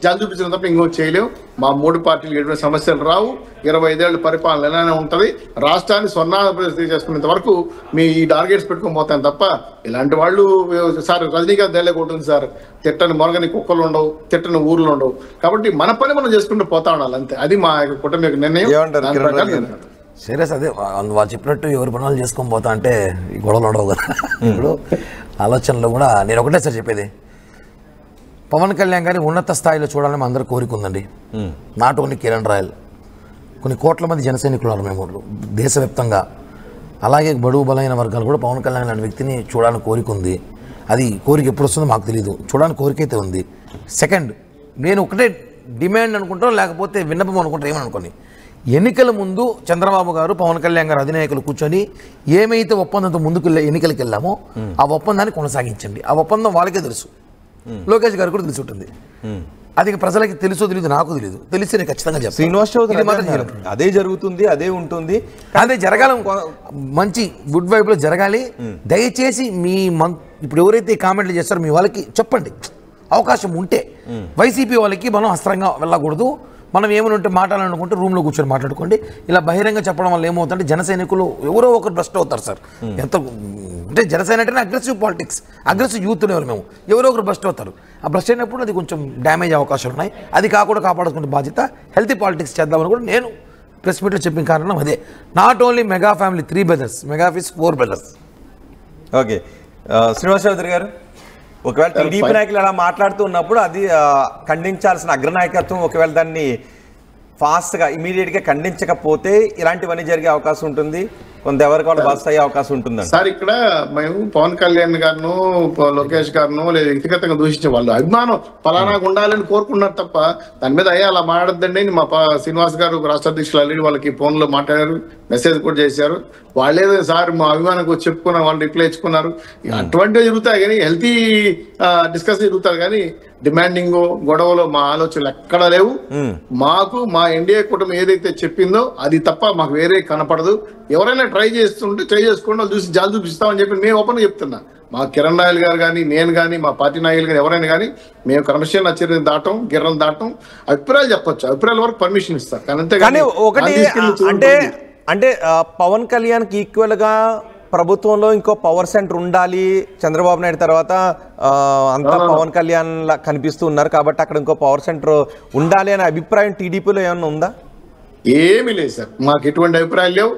జాలి చూపించడం తప్ప ఇంకో చేయలేము. మా 3 పార్టీలు ఎటువంటి సమస్యలు రావు. 25 ఏళ్ళ పరిపాలన ఎలానే ఉంటది. రాష్ట్రాన్ని స్వర్ణాంధ్రప్రదేశ్ చేసుకునేంత వరకు మీ ఈ టార్గెట్స్ పెట్టుకొని పోతాం తప్ప ఇలాంటి వాళ్ళు సార్ రజనీకాంత్ దయలేకుంటుంది సార్, తిట్టని మొరగని కుక్కలు ఉండవు, తిట్టని ఊర్లు ఉండవు. కాబట్టి మన పని మనం చేసుకుంటూ పోతా ఉండాలి అంతే. అది మా కుటుంబ నిర్ణయం. సీరియస్ అదే వాళ్ళు చెప్పినట్టు ఎవరి పనులు చేసుకొని పోతా అంటే ఈ గొడవలు ఉండవు కదా. ఇప్పుడు ఆలోచనలో కూడా నేను ఒకటే సార్ చెప్పేది, పవన్ కళ్యాణ్ గారిని ఉన్నత స్థాయిలో చూడాలని మా అందరూ కోరిక ఉందండి. నాట్ ఓన్లీ కిరణ్ రాయల్, కొన్ని కోట్ల మంది జన సైనికులు ఉన్నారు మేము దేశవ్యాప్తంగా. అలాగే బడుగు బలైన వర్గాలు కూడా పవన్ కళ్యాణ్ లాంటి వ్యక్తిని చూడాలని కోరిక ఉంది. అది కోరిక ఎప్పుడు వస్తుందో మాకు తెలియదు, చూడాలని కోరిక అయితే ఉంది. సెకండ్, నేను ఒకటే డిమాండ్ అనుకుంటాను, లేకపోతే విన్నపం అనుకుంటాను, ఏమని అనుకోని, ఎన్నికల ముందు చంద్రబాబు గారు, పవన్ కళ్యాణ్ గారు అధినాయకులు కూర్చొని ఏమైతే ఒప్పందంతో ముందుకు ఎన్నికలకు వెళ్ళామో ఆ ఒప్పందాన్ని కొనసాగించండి. ఆ ఒప్పందం వాళ్ళకే తెలుసు, లోకేష్ గారు కూడా తెలిసి ఉంటుంది. అది ప్రజలకి తెలుసో తెలియదు, నాకు తెలియదు, తెలిసి నేను ఖచ్చితంగా చెప్తాను. శ్రీనివాస్ చౌదరి అదే జరుగుతుంది, అదే ఉంటుంది, అదే జరగాలి. మంచి గుడ్ వైబ్లో జరగాలి. దయచేసి మీ ఇప్పుడు ఎవరైతే కామెంట్లు చేస్తారో మీ వాళ్ళకి చెప్పండి, అవకాశం ఉంటే. వైసీపీ వాళ్ళకి మనం అస్త్రంగా వెళ్ళకూడదు. మనం ఏమైనా ఉంటే మాట్లాడాలనుకుంటే రూమ్లో కూర్చొని మాట్లాడుకోండి. ఇలా బహిరంగ చెప్పడం వల్ల ఏమవుతుందంటే జన సైనికులు ఎవరో ఒకరు భ్రష్ట్ అవుతారు సార్. ఎంత అంటే జనసేన అంటేనే అగ్రెసివ్ పాలిటిక్స్, అగ్రెసివ్ యూత్ అనేవారు మేము, ఎవరో ఒకరు భ్రష్ట్ అవుతారు. ఆ భ్రష్ట్ అయినప్పుడు అది కొంచెం డ్యామేజ్ అవకాశాలు ఉన్నాయి. అది కాకుండా కాపాడుకునే బాధ్యత హెల్తీ పాలిటిక్స్ చేద్దామని కూడా నేను ప్రెస్ మీట్లో చెప్పిన కారణం అదే. Not only mega family 3 brothers, mega ఫీస్ 4 brothers. ఓకే, శ్రీనివాస్ చౌదరి గారు, ఒకవేళ టీడీపీ నాయకులు అలా మాట్లాడుతూ ఉన్నప్పుడు అది ఖండించాల్సిన అగ్రనాయకత్వం ఒకవేళ దాన్ని ఫాస్ట్గా ఇమీడియట్గా ఖండించకపోతే ఇలాంటివన్నీ జరిగే అవకాశం ఉంటుంది, కొంత ఎవరికి వాళ్ళు బస్ అయ్యే అవకాశం ఉంటుంది సార్. ఇక్కడ మేము పవన్ కళ్యాణ్ గారును, లోకేష్ గారును లేదా వ్యక్తిగతంగా దూషించే వాళ్ళు అభిమానం ఫలానాగా ఉండాలని కోరుకున్నారు తప్ప దాని మీద అయ్యా అలా మాట్లాడద్దండి. మా శ్రీనివాస్ గారు రాష్ట్ర అధ్యక్షులు అల్లి వాళ్ళకి ఫోన్ లో మాట్లాడారు, మెసేజ్ కూడా చేశారు. వాళ్ళేదో సార్ మా అభిమానం చెప్పుకున్నారు, వాళ్ళు రిప్లై ఇచ్చుకున్నారు. అటువంటివి జరుగుతాయి కానీ హెల్తీ డిస్కషన్ జరుగుతారు కానీ డిమాండింగ్ గొడవలో మా ఆలోచనలు ఎక్కడా లేవు. మాకు మా ఎన్డీఏ కూటమి ఏదైతే చెప్పిందో అది తప్ప మాకు వేరే కనపడదు. ఎవరైనా ట్రై చేస్తుంటే ట్రై చేసుకోండి, వాళ్ళు చూసి జాలి చూపిస్తామని చెప్పి మేము ఓపెన్ చెప్తున్నా. మా కిరణ్ నాయల్ గారు కానీ, నేను కానీ, మా పార్టీ నాయకులు కానీ ఎవరైనా కానీ మేము క్రమశిక్షణ చర్యను దాటం, గిర్రం దాటం, అభిప్రాయాలు చెప్పొచ్చు, అభిప్రాయాల వరకు పర్మిషన్ ఇస్తారు. కానీ అంతేగాని ఒకటి అంటే పవన్ కళ్యాణ్కి ఈక్వల్ గా ప్రభుత్వంలో ఇంకో పవర్ సెంటర్ ఉండాలి, చంద్రబాబు నాయుడు తర్వాత అంతా పవన్ కళ్యాణ్ లా కనిపిస్తూ ఉన్నారు కాబట్టి అక్కడ ఇంకో పవర్ సెంటర్ ఉండాలి అనే అభిప్రాయం టీడీపీలో ఏమన్నా ఉందా? ఏమీ లేదు సార్, మాకు ఎటువంటి అభిప్రాయాలు లేవు.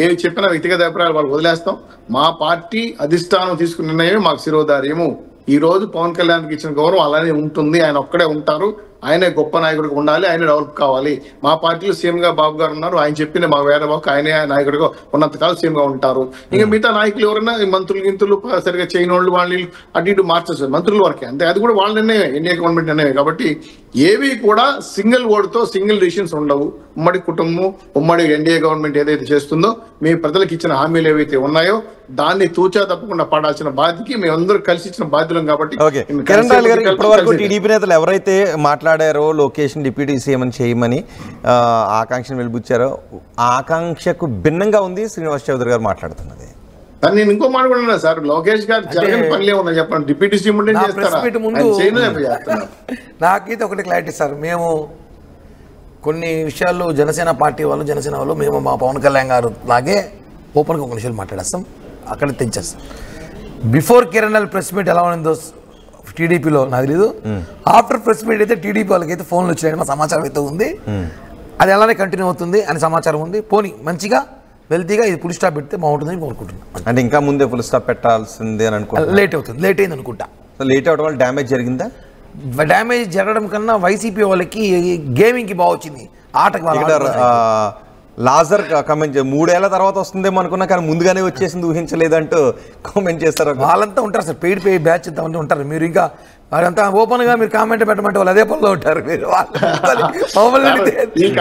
ఏమి చెప్పినా వ్యక్తిగత అభిప్రాయాలు వాళ్ళు వదిలేస్తాం. మా పార్టీ అధిష్టానం తీసుకున్న నిర్ణయమే మాకు శిరోధార్యము. ఈ రోజు పవన్ కళ్యాణ్కి ఇచ్చిన గౌరవం అలానే ఉంటుంది, ఆయన ఒక్కడే ఉంటారు, ఆయనే గొప్ప నాయకుడిగా ఉండాలి, ఆయన డెవలప్ కావాలి. మా పార్టీలో సీఎం గా బాబు గారు ఉన్నారు, ఆయన చెప్పిన మా వేదబాబుకి ఆయనే నాయకుడిగా ఉన్నంతకాలం సీఎం గా ఉంటారు. ఇంకా మిగతా నాయకులు ఎవరైనా మంత్రులు గింతులు సరిగా చేయని వాళ్ళు వాళ్ళు అటు ఇటు మార్చేస్తారు, మంత్రుల వరకే అంతే. అది కూడా వాళ్ళ నిర్ణయమే, ఎన్డీఏ గవర్నమెంట్ నిర్ణయమే. కాబట్టి ఏవి కూడా సింగిల్ ఓడ్తో సింగిల్ డిసిషన్స్ ఉండవు. ఉమ్మడి కుటుంబం, ఉమ్మడి ఎన్డీఏ గవర్నమెంట్ ఏదైతే చేస్తుందో మీ ప్రజలకు ఇచ్చిన హామీలు ఏవైతే ఉన్నాయో దాన్ని తూచా తప్పకుండా పడాల్సిన బాధ్యతకి మేమందరూ కలిసి ఇచ్చిన బాధ్యులం. కాబట్టి కిరణ్ రాయల్ గారు, ఇప్పటి వరకు టీడీపీ నేతలు ఎవరైతే మాట్లాడారో లోకేష్ డిప్యూటీ సీఎం అని చేయమని ఆకాంక్షను వెలిబుచ్చారో ఆ ఆకాంక్షకు భిన్నంగా ఉంది శ్రీనివాస్ చౌదరి గారు మాట్లాడుతున్నది. కానీ నేను ఇంకో మాట కూడా ఉన్నా సార్, లోకేష్ గారు జరగని పనులే ఉన్నా చెప్పండి, డిప్యూటీ సీఎం ఉంటే నాకైతే ఒకటి క్లారిటీ సార్, మేము కొన్ని విషయాల్లో జనసేన పార్టీ వాళ్ళు, జనసేన వాళ్ళు మేము మా పవన్ కళ్యాణ్ గారు లాగే ఓపెన్గా కొన్ని విషయాలు మాట్లాడేస్తాం, అక్కడ తెచ్చేస్తాం. బిఫోర్ కిరణ్ ప్రెస్ మీట్ ఎలా ఉందో టీడీపీలో నాకు తెలీదు. ఆఫ్టర్ ప్రెస్ మీట్ అయితే టీడీపీ వాళ్ళకి అయితే ఫోన్లు వచ్చాయని మా సమాచారం అయితే ఉంది. అది అలానే కంటిన్యూ అవుతుంది అని సమాచారం ఉంది. పోనీ మంచిగా వెల్తీగా ఇది ఫుల్ స్టాప్ పెడితే బాగుంటుందని కోరుకుంటున్నాను. అంటే ఇంకా ముందే ఫుల్ స్టాప్ పెట్టాల్సిందే అని అనుకుంటా. లేట్ అవుతుంది, లేట్ అయింది అనుకుంటా. లేట్ అవడం వల్ల డ్యామేజ్ జరిగిందా? డ్యామేజ్ జరగడం కన్నా వైసీపీ వాళ్ళకి గేమింగ్కి బాగా వచ్చింది, ఆటకి లాజర్ కమెంట్ 3 ఏళ్ల తర్వాత వస్తుందేమో అనుకున్నా కానీ ముందుగానే వచ్చేసింది ఊహించలేదంటూ కామెంట్ చేస్తారు. వాళ్ళంతా ఉంటారు సార్, పెయిడ్ బ్యాచ్ అంతా ఉంటారు. మీరు ఇంకా వారంతా ఓపెన్ గా మీరు కామెంట్ పెట్టమంటే వాళ్ళు అదే పనిలో ఉంటారు. మీరు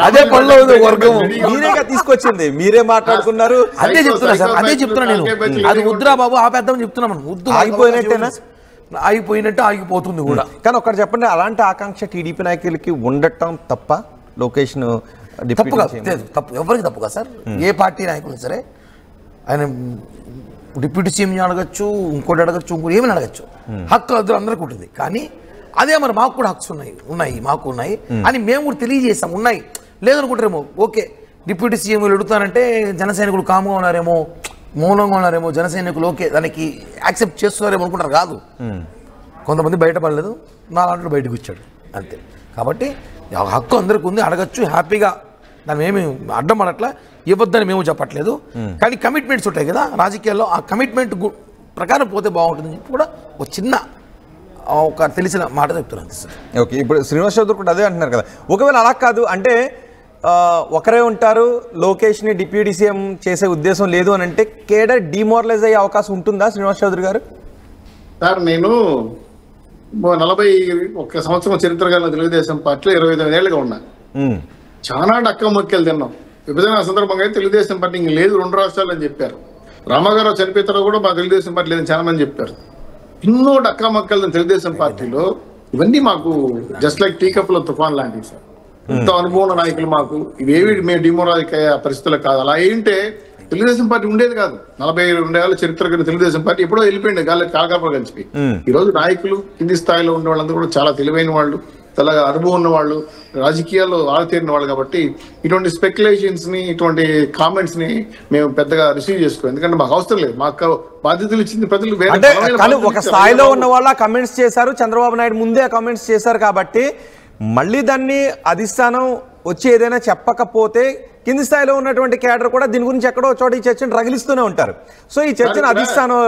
అదే పనిలో వర్గం మీరేగా తీసుకొచ్చింది, మీరే మాట్లాడుకున్నారు. అదే చెప్తున్నా సార్, అదే చెప్తున్నా నేను. అది వద్దురా బాబు ఆపేద్దాం చెప్తున్నా. మనం వద్దు, ఆగిపోయినట్టేనా? ఆగిపోయినట్టు ఆగిపోతుంది కూడా. కానీ ఒకటి చెప్పండి, అలాంటి ఆకాంక్ష టీడీపీ నాయకులకి ఉండటం తప్ప? లోకేష్ తప్పు కాదు, తప్పు ఎవరికి తప్పు కాదు సార్. ఏ పార్టీ నాయకులు సరే ఆయన డిప్యూటీ సీఎంని అడగచ్చు, ఇంకోటి అడగచ్చు, ఇంకోటి ఏమైనా అడగచ్చు. హక్కు అందరికీ ఉంటుంది. కానీ అదే మరి మాకు కూడా హక్స్ ఉన్నాయి మాకు ఉన్నాయి అని మేము కూడా తెలియజేస్తాం. ఉన్నాయి లేదనుకుంటారేమో. ఓకే, డిప్యూటీ సీఎంలు అడుగుతానంటే జన సైనికులు కామ్గా ఉన్నారేమో, మౌనంగా ఉన్నారేమో, జన సైనికులు ఓకే దానికి యాక్సెప్ట్ చేస్తున్నారేమో అనుకుంటారు. కాదు, కొంతమంది బయటపడలేదు, నా దాంట్లో బయటకు వచ్చాడు అంతే. కాబట్టి హక్కు అందరికీ ఉంది, అడగచ్చు హ్యాపీగా. దాన్ని ఏమి అడ్డం పడట్లా, ఇవ్వద్దని మేము చెప్పట్లేదు. కానీ కమిట్మెంట్స్ ఉంటాయి కదా రాజకీయాల్లో, ఆ కమిట్మెంట్ ప్రకారం పోతే బాగుంటుంది కూడా ఒక చిన్న ఒక తెలిసిన మాట చెప్తున్నాను సార్. ఓకే, ఇప్పుడు శ్రీనివాస్ చౌదరి కూడా అదే అంటున్నారు కదా. ఒకవేళ అలా కాదు అంటే ఒకరే ఉంటారు, లోకేష్ని డిప్యూటీ సీఎం చేసే ఉద్దేశం లేదు అని అంటే కేడర్ డిమోరలైజ్ అయ్యే అవకాశం ఉంటుందా శ్రీనివాస్ చౌదరి గారు? సార్ నేను 41 సంవత్సరం చరిత్ర గల తెలుగుదేశం పార్టీలో 25 ఏళ్ళుగా ఉన్నా. చాలా డక్క మొక్కలు తిన్నాం. విభజన సందర్భంగా అయితే తెలుగుదేశం పార్టీ ఇంక లేదు 2 రాష్ట్రాలు అని చెప్పారు. రామాగారావు చనిపోయిన తర్వాత కూడా మా తెలుగుదేశం పార్టీ లేదని చాలా మంది చెప్పారు. ఎన్నో డక్కా మొక్కలు తెలుగుదేశం పార్టీలో. ఇవన్నీ మాకు జస్ట్ లైక్ టీ కప్పుల తుఫాన్ లాంటివి సార్. ఎంతో అనుభవం నాయకులు మాకు. ఇవేవి మేము డిమోరాలిక్ అయ్యే పరిస్థితులు కాదు. అలా ఏంటే తెలుగుదేశం పార్టీ ఉండేది కాదు. 42 ఏళ్ళ చరిత్ర కలిగిన తెలుగుదేశం పార్టీ ఎప్పుడో వెళ్ళిపోయింది కాలకాపలు కలిసిపోయి. ఈ రోజు నాయకులు కింది స్థాయిలో ఉండే వాళ్ళందరూ కూడా చాలా తెలివైన వాళ్ళు, చాలా అనుభవం ఉన్న వాళ్ళు, రాజకీయాల్లో ఆరితేరిన వాళ్ళు. కాబట్టి ఇటువంటి స్పెక్యులేషన్స్ ని, ఇటువంటి కామెంట్స్ ని మేము పెద్దగా రిసీవ్ చేసుకోం. ఎందుకంటే మాకు అవసరం లేదు. మాకు బాధ్యతలు ఇచ్చింది ప్రజలు. కానీ ఒక స్థాయిలో ఉన్న వాళ్ళ కమెంట్స్ చేశారు, చంద్రబాబు నాయుడు ముందే కమెంట్స్ చేశారు. కాబట్టి మళ్ళీ దాన్ని అధిష్టానం వచ్చి ఏదైనా చెప్పకపోతే కింది స్థాయిలో ఉన్నటువంటి క్యాడర్ కూడా దీని గురించి ఎక్కడో చోట ఈ చర్చను రగిలిస్తూనే ఉంటారు. సో ఈ చర్చను అధిష్టానం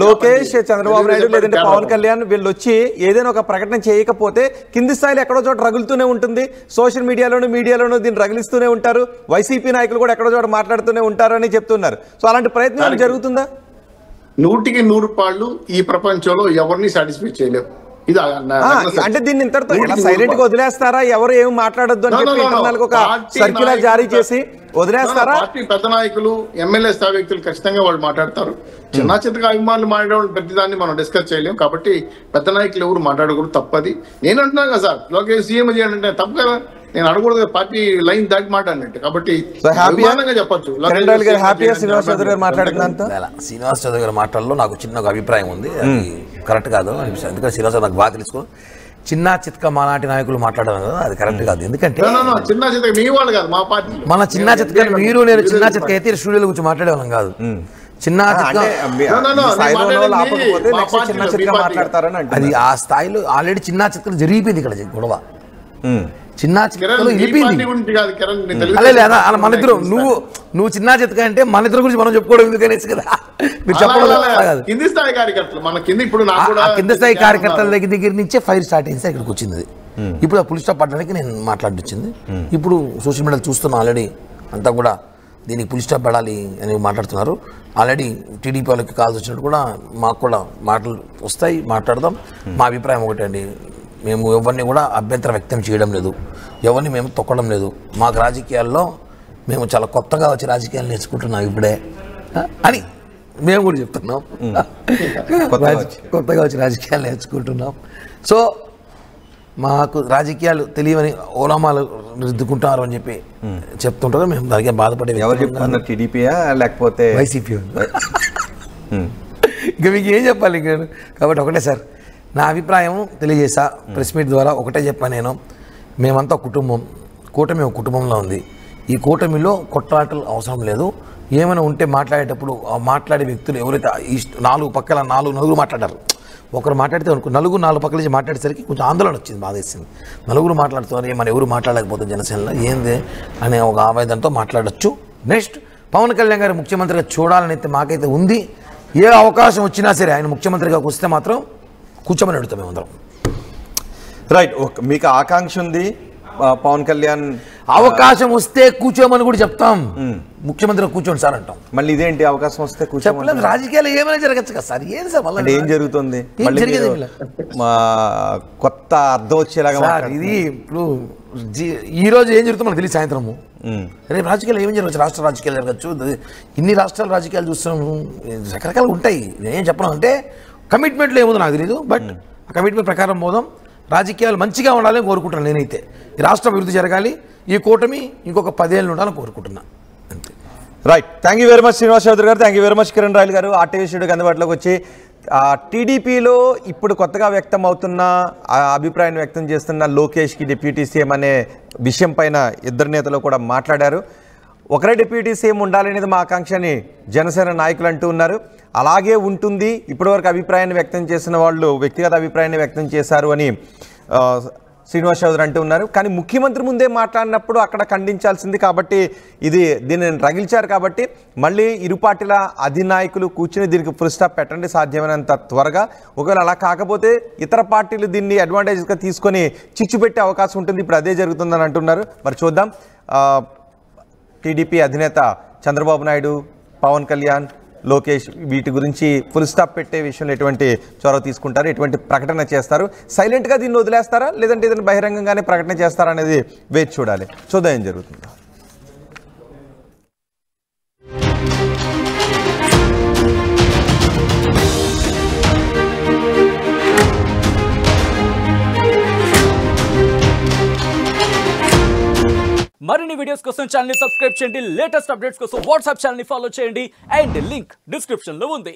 లోకేష్, చంద్రబాబు నాయుడు లేదంటే పవన్ కళ్యాణ్ వీళ్ళు వచ్చి ఏదైనా ఒక ప్రకటన చేయకపోతే కింది స్థాయిలో ఎక్కడో చోట రగులుతూనే ఉంటుంది. సోషల్ మీడియాలోనూ దీన్ని రగిలిస్తూనే ఉంటారు. వైసీపీ నాయకులు కూడా ఎక్కడో చోట మాట్లాడుతూనే ఉంటారు అని చెప్తున్నారు. సో అలాంటి ప్రయత్నం జరుగుతుందా? 100కి 100 పాళ్ళు ఈ ప్రపంచంలో ఎవరిని సాటిస్ఫై చేయలేవు. ఇది అంటే దీన్ని ఇంతటితో సైలెంట్ గా వదిలేస్తారా? ఎవరు ఏమి మాట్లాడొద్దు అని చెప్పి ఇంటర్నల్ ఒక సర్క్యులర్ జారీ చేసి వదిలేస్తారా? పార్టీ పెద్ద నాయకులు, ఎమ్మెల్యే స్థాయి వ్యక్తులు ఖచ్చితంగా వాళ్ళు మాట్లాడతారు. చిన్న చిన్నగా అభిమానులు మాట్లాడే ప్రతిదాన్ని మనం డిస్కస్ చేయలేము. కాబట్టి పెద్ద నాయకులు ఎవరు మాట్లాడకూడదు, తప్పది. నేను అంటున్నాను కదా సార్, లోకేష్ సీఎం చేయాలంటే తప్పు కదా. నేను అడగకూడదు, పార్టీ లైన్ దాటి మాట్లాడినట్టు. కాబట్టి చెప్పచ్చు. శ్రీనివాస్ చౌదరి గారి మాటల్లో నాకు చిన్న అభిప్రాయం ఉంది, అది కరెక్ట్ కాదు అనిపిస్తుంది. ఎందుకంటే శ్రీనివాస్ నాకు బాగా తెలుసుకో, చిన్న చిత్క మా నాటి నాయకులు మాట్లాడడం కదా, అది కరెక్ట్ కాదు. ఎందుకంటే చిన్న చిత్క మీ వాళ్ళు కాదు, మా పార్టీ మన చిన్న చిత్క మీరు నేను చిన్న చిత్క అయితే స్టూడియోలో కూర్చొని మాట్లాడేవాళ్ళం కాదు. చిన్న అది ఆ స్థాయిలో ఆల్రెడీ చిన్న చిత్కలు జరిగిపోయింది ఇక్కడ గొడవ. చిన్న చిత్కలు మన ఇద్దరు నువ్వు చిన్న చిత్క అంటే మన ఇద్దరు గురించి మనం చెప్పుకోవడం ఎందుకనేసి కదా మీరు చెప్పడం. కింది స్థాయి కార్యకర్తల దగ్గర నుంచే ఫైర్ స్టార్ట్ అయింది సార్, ఇక్కడికి వచ్చింది. ఇప్పుడు ఆ పులి స్టాప్ పడడానికి నేను మాట్లాడొచ్చింది. ఇప్పుడు సోషల్ మీడియాలో చూస్తున్నాను ఆల్రెడీ అంతా కూడా దీనికి పులి స్టాప్ పడాలి అని మాట్లాడుతున్నారు. ఆల్రెడీ టీడీపీ వాళ్ళకి కాల్స్ వచ్చినట్టు కూడా మాకు కూడా మాటలు వస్తాయి, మాట్లాడదాం. మా అభిప్రాయం ఒకటే అండి, మేము ఎవరిని కూడా అభ్యంతరం వ్యక్తం చేయడం లేదు, ఎవరిని మేము తొక్కడం లేదు. మాకు రాజకీయాల్లో మేము చాలా కొత్తగా వచ్చి రాజకీయాలు నేర్చుకుంటున్నాం ఇప్పుడే అని మేము కూడా చెప్తున్నాం. కొత్తగా వచ్చి రాజకీయాలు నేర్చుకుంటున్నాం. సో మాకు రాజకీయాలు తెలియని ఓలామాలు రుద్దుకుంటారు అని చెప్పి చెప్తుంటారు. మేము దానికి బాధపడే టీడీపీయా లేకపోతే వైసీపీ ఇంకా మీకు ఏం చెప్పాలి ఇంకా. కాబట్టి ఒకటే సార్, నా అభిప్రాయం తెలియజేసా ప్రెస్ మీట్ ద్వారా. ఒకటే చెప్పాను నేను, మేమంతా కుటుంబం, కూటమి ఒక కుటుంబంలో ఉంది. ఈ కూటమిలో కొట్లాటలు అవసరం లేదు. ఏమైనా ఉంటే మాట్లాడేటప్పుడు ఆ మాట్లాడే వ్యక్తులు ఎవరైతే ఈ 4 పక్కల 4 నలుగురు మాట్లాడారు, ఒకరు మాట్లాడితే అనుకో నలుగురు నాలుగు పక్కల నుంచి మాట్లాడేసరికి కొంచెం ఆందోళన వచ్చింది, బాధ వేసింది. నలుగురు మాట్లాడుతున్నారు, మన ఎవరు మాట్లాడలేకపోతే జనసేనలో ఏంది అనే ఒక ఆవేదనతో మాట్లాడచ్చు. నెక్స్ట్ పవన్ కళ్యాణ్ గారు ముఖ్యమంత్రిగా చూడాలని అయితే మాకైతే ఉంది. ఏ అవకాశం వచ్చినా సరే ఆయన ముఖ్యమంత్రిగా వస్తే మాత్రం కూర్చోమని అడుగుతాం మేమందరం. రైట్, మీకు ఆకాంక్ష ఉంది పవన్ కళ్యాణ్ అవకాశం వస్తే కూర్చోమని కూడా చెప్తాం. ముఖ్యమంత్రిగా కూర్చోండి సార్ అంటాం. మళ్ళీ ఇదేంటి అవకాశం వస్తే చెప్పలేదు, రాజకీయాలు ఏమైనా జరగచ్చు కదా సార్. ఏంది సార్ అంటే ఏం జరుగుతుంది? మా కొత్త అర్థం వచ్చేలాగా సార్ ఇది ఇప్పుడు ఈ రోజు ఏం జరుగుతుందో మనకు తెలియదు. సాయంత్రము రేపు రాజకీయాలు ఏమేం జరగచ్చు, రాష్ట్ర రాజకీయాలు జరగచ్చు. ఇన్ని రాష్ట్రాల రాజకీయాలు చూస్తున్నాము, రకరకాలు ఉంటాయి. నేనేం చెప్పను అంటే కమిట్మెంట్లో ఏముందో నాకు తెలియదు, బట్ ఆ కమిట్మెంట్ ప్రకారం పోదాం. రాజకీయాలు మంచిగా ఉండాలని కోరుకుంటున్నాను నేనైతే. ఈ రాష్ట్రం అభివృద్ధి జరగాలి, ఈ కూటమి ఇంకొక 10 ఏళ్ళు ఉండాలని కోరుకుంటున్నా అంతే. Right, thank you very much Srinivas Chowdary garu, thank you very much Kiran Royal garu. RTV స్టూడియోకి అందుబాటులోకి వచ్చి టీడీపీలో ఇప్పుడు కొత్తగా వ్యక్తం అవుతున్న అభిప్రాయాన్ని వ్యక్తం చేస్తున్న లోకేష్కి డిప్యూటీ సీఎం అనే విషయం పైన ఇద్దరు నేతలు కూడా మాట్లాడారు. ఒకరే డిప్యూటీ సీఎం ఉండాలనేది మా ఆకాంక్షని జనసేన నాయకులు అంటూ ఉన్నారు. అలాగే ఉంటుంది. ఇప్పటివరకు అభిప్రాయాన్ని వ్యక్తం చేసిన వాళ్ళు వ్యక్తిగత అభిప్రాయాన్ని వ్యక్తం చేశారు అని శ్రీనివాస్ చౌదరి అంటూ ఉన్నారు. కానీ ముఖ్యమంత్రి ముందే మాట్లాడినప్పుడు అక్కడ ఖండించాల్సింది, కాబట్టి దీన్ని రగిల్చారు. కాబట్టి మళ్ళీ ఇరు పార్టీల అధినాయకులు కూర్చుని దీనికి ఫుల్ స్టాప్ పెట్టండి సాధ్యమైనంత త్వరగా. ఒకవేళ అలా కాకపోతే ఇతర పార్టీలు దీన్ని అడ్వాంటేజ్గా తీసుకొని చిచ్చు పెట్టే అవకాశం ఉంటుంది. ఇప్పుడు అదే జరుగుతుందని అంటున్నారు. మరి చూద్దాం. టీడీపీ అధినేత చంద్రబాబు నాయుడు, పవన్ కళ్యాణ్, లోకేష్ వీటి గురించి ఫుల్ స్టాప్ పెట్టే విషయంలో ఎటువంటి చొరవ తీసుకుంటారు, ఎటువంటి ప్రకటన చేస్తారు, సైలెంట్గా దీన్ని వదిలేస్తారా లేదంటే ఏదైనా బహిరంగంగానే ప్రకటన చేస్తారా అనేది వేచి చూడాలి. చూద్దాం ఏం జరుగుతుందో. మరిన్ని వీడియోస్ కోసం ఛానల్ ని సబ్స్క్రైబ్ చేయండి. లేటెస్ట్ అప్డేట్స్ కోసం వాట్సాప్ ఛానల్ ని ఫాలో చేయండి. అండ్ లింక్ డిస్క్రిప్షన్ లో ఉంది.